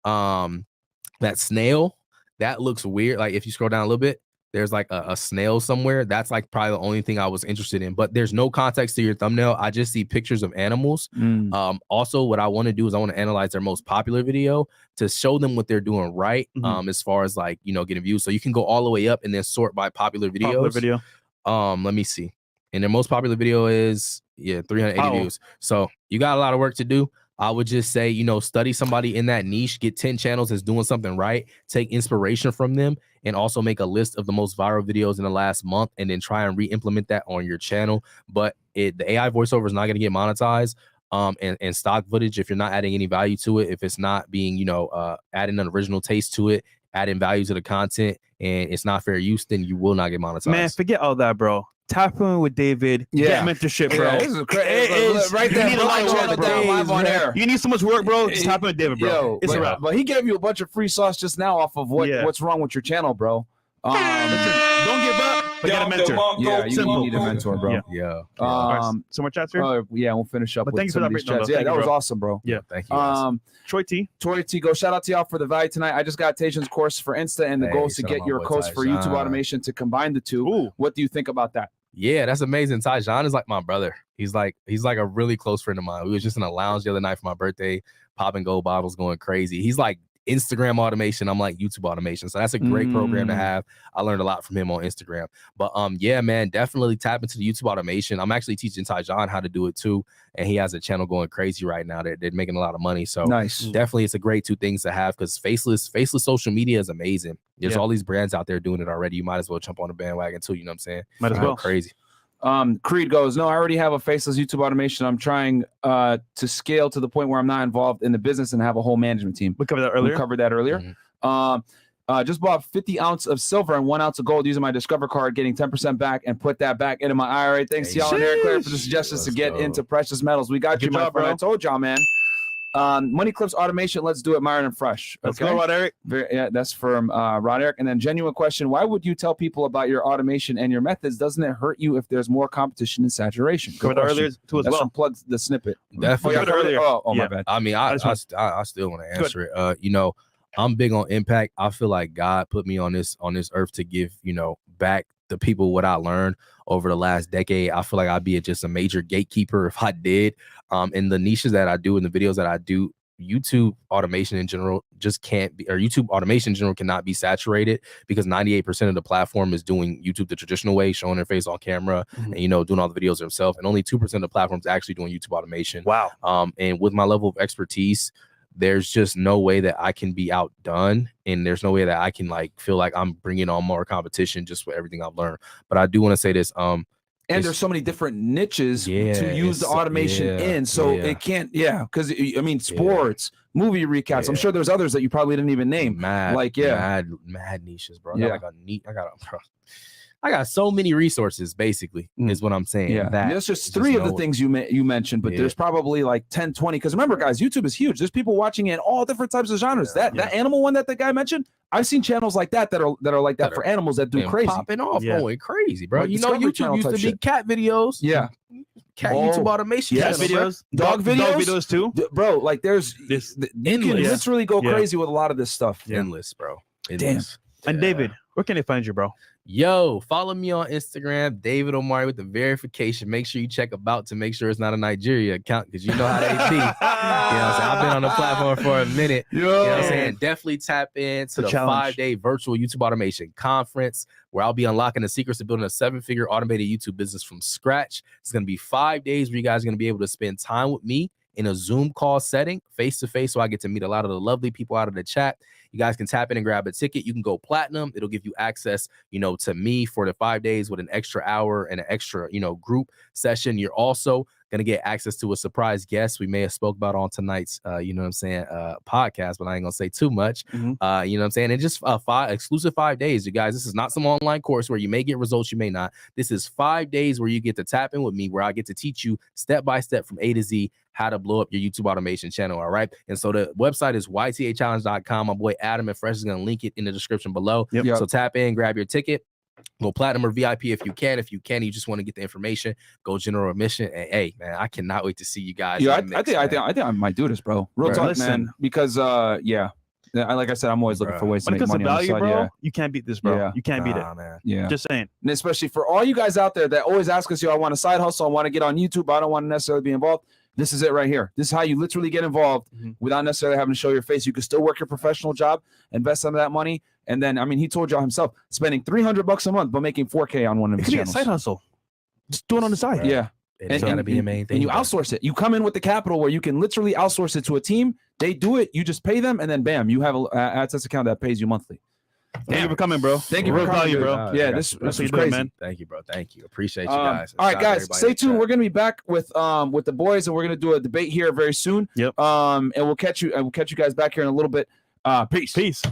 That snail, that looks weird. Like, if you scroll down a little bit, there's like a snail somewhere. That's like probably the only thing I was interested in, but there's no context to your thumbnail. I just see pictures of animals. Also, what I want to do is I want to analyze their most popular video to show them what they're doing right. As far as like, getting views. So you can go all the way up and then sort by popular videos. Let me see. And their most popular video is 380 views. So you got a lot of work to do. I would just say, study somebody in that niche, get 10 channels that's doing something right, take inspiration from them, and also make a list of the most viral videos in the last month, and then try and re-implement that on your channel. But the AI voiceover is not going to get monetized. And stock footage, if you're not adding any value to it, if it's not being, adding an original taste to it, adding value to the content, and it's not fair use, then you will not get monetized. Man, forget all that, bro. Tap in with David. Get mentorship, bro. This is crazy. Right there, live on air. You need so much work, bro. Just tap in with David, bro. It's a wrap. But he gave you a bunch of free sauce just now off of what's wrong with your channel, bro. Don't give up. But get a mentor. You need a mentor, bro. Some more chats here? We'll finish up. Thanks for that chats. Yeah, that was awesome, bro. Yeah, thank you. Troy T, go shout out to y'all for the value tonight. I just got Tajan's course for Insta, and the goal is to get your course for YouTube automation to combine the two. What do you think about that? Yeah, that's amazing. Tajan is like my brother. He's like a really close friend of mine. We was just in a lounge the other night for my birthday, popping gold bottles, going crazy. He's like Instagram automation. I'm like YouTube automation. So that's a great program to have. I learned a lot from him on Instagram. But yeah, man, definitely tap into the YouTube automation. I'm actually teaching Tajan how to do it too. And he has a channel going crazy right now. They're making a lot of money. So nice. Definitely it's a great two things to have, because faceless social media is amazing. There's all these brands out there doing it already. You might as well jump on the bandwagon too. You know what I'm saying? Might as well. Crazy. Creed goes, no, I already have a faceless YouTube automation. I'm trying to scale to the point where I'm not involved in the business and have a whole management team. We covered that earlier. Just bought 50 ounce of silver and 1 ounce of gold using my Discover card, getting 10% back, and put that back into my IRA. Thanks to y'all and Eric Claire for the suggestions to get into precious metals. We got you, my friend. I told y'all, man. Money Clips Automation. Let's do it, Myron and Fresh. Let's go, Rod Eric. Yeah, that's from Rod Eric. And then genuine question: why would you tell people about your automation and your methods? Doesn't it hurt you if there's more competition and saturation? Covered earlier too as well. Plug the snippet. Definitely. Earlier. Oh, Yeah. my bad. I mean, I still want to answer it. You know, I'm big on impact. I feel like God put me on this earth to give, you know, back the people what I learned over the last decade. I feel like I'd be just a major gatekeeper if I did. In the niches that I do, in the videos that I do, YouTube automation in general just can't be, or YouTube automation in general cannot be saturated, because 98% of the platform is doing YouTube the traditional way, showing their face on camera and, you know, doing all the videos themselves. And only 2% of the platform is actually doing YouTube automation. Wow. And with my level of expertise, there's just no way that I can be outdone, and there's no way that I can like feel like I'm bringing on more competition just with everything I've learned. But I do want to say this, and there's so many different niches to use the automation in, so it can't, because I mean, sports, movie recaps. I'm sure there's others that you probably didn't even name. Mad niches, bro. I got so many resources, basically, is what I'm saying. Yeah, there's just three of the things you mentioned, but there's probably like 10, 20. Because remember, guys, YouTube is huge. There's people watching it in all different types of genres. That animal one that the guy mentioned, I've seen channels like that are like that for animals that do crazy, popping off, going crazy, bro. Like you know, YouTube used to be cat videos. Yeah. Cat YouTube automation, cat videos, dog videos too, bro. Like there's this you can literally go crazy with a lot of this stuff. Endless, bro. Endless. Damn. And David, where can they find you, bro? Yo, follow me on Instagram, David Omari, with the verification. Make sure you check about to make sure it's not a Nigeria account, because you know how they be. You know what I'm saying? I've been on the platform for a minute. You know what I'm saying? Definitely tap into the 5-day virtual YouTube automation conference, where I'll be unlocking the secrets to building a 7-figure automated YouTube business from scratch. It's going to be 5 days where you guys are going to be able to spend time with me in a Zoom call setting, face to face, so I get to meet a lot of the lovely people out of the chat. You guys can tap in and grab a ticket. You can go platinum. It'll give you access, you know, to me for the 5 days with an extra hour and an extra, you know, group session. You're also going to get access to a surprise guest we may have spoke about on tonight's, you know what I'm saying, podcast, but I ain't going to say too much. You know what I'm saying? And just exclusive 5 days, you guys. This is not some online course where you may get results, you may not. This is 5 days where you get to tap in with me, where I get to teach you step by step from A to Z how to blow up your YouTube automation channel. All right. And so the website is ytachallenge.com. My boy Adam and Fresh is going to link it in the description below. So tap in, grab your ticket. Go platinum or VIP if you can. If you can, you just want to get the information, go general admission. And hey, man, I cannot wait to see you guys. Yeah, I think I might do this, bro. Real talk, man. Because like I said, I'm always looking for ways to make money on the side. Bro, you can't beat this, bro. You can't beat it, man. Yeah, just saying. And especially for all you guys out there that always ask us, yo, I want a side hustle, I want to get on YouTube, I don't want to necessarily be involved. This is it right here. This is how you literally get involved without necessarily having to show your face. You can still work your professional job, invest some of that money, and then, I mean, he told y'all himself, spending $300 a month, but making 4K on one of his channels. It could be a side hustle. Just do it on the side. Right. Yeah. It's got to be a main thing. And you outsource it. You come in with the capital where you can literally outsource it to a team. They do it. You just pay them, and then bam, you have an AdSense account that pays you monthly. Thank you for coming, bro. Thank you for coming, bro. Yeah, this was crazy, man. Thank you, bro. Thank you. Appreciate you guys. All right, guys, stay tuned. We're gonna be back with the boys, and we're gonna do a debate here very soon. Yep. And we'll catch you guys back here in a little bit. Peace. Peace.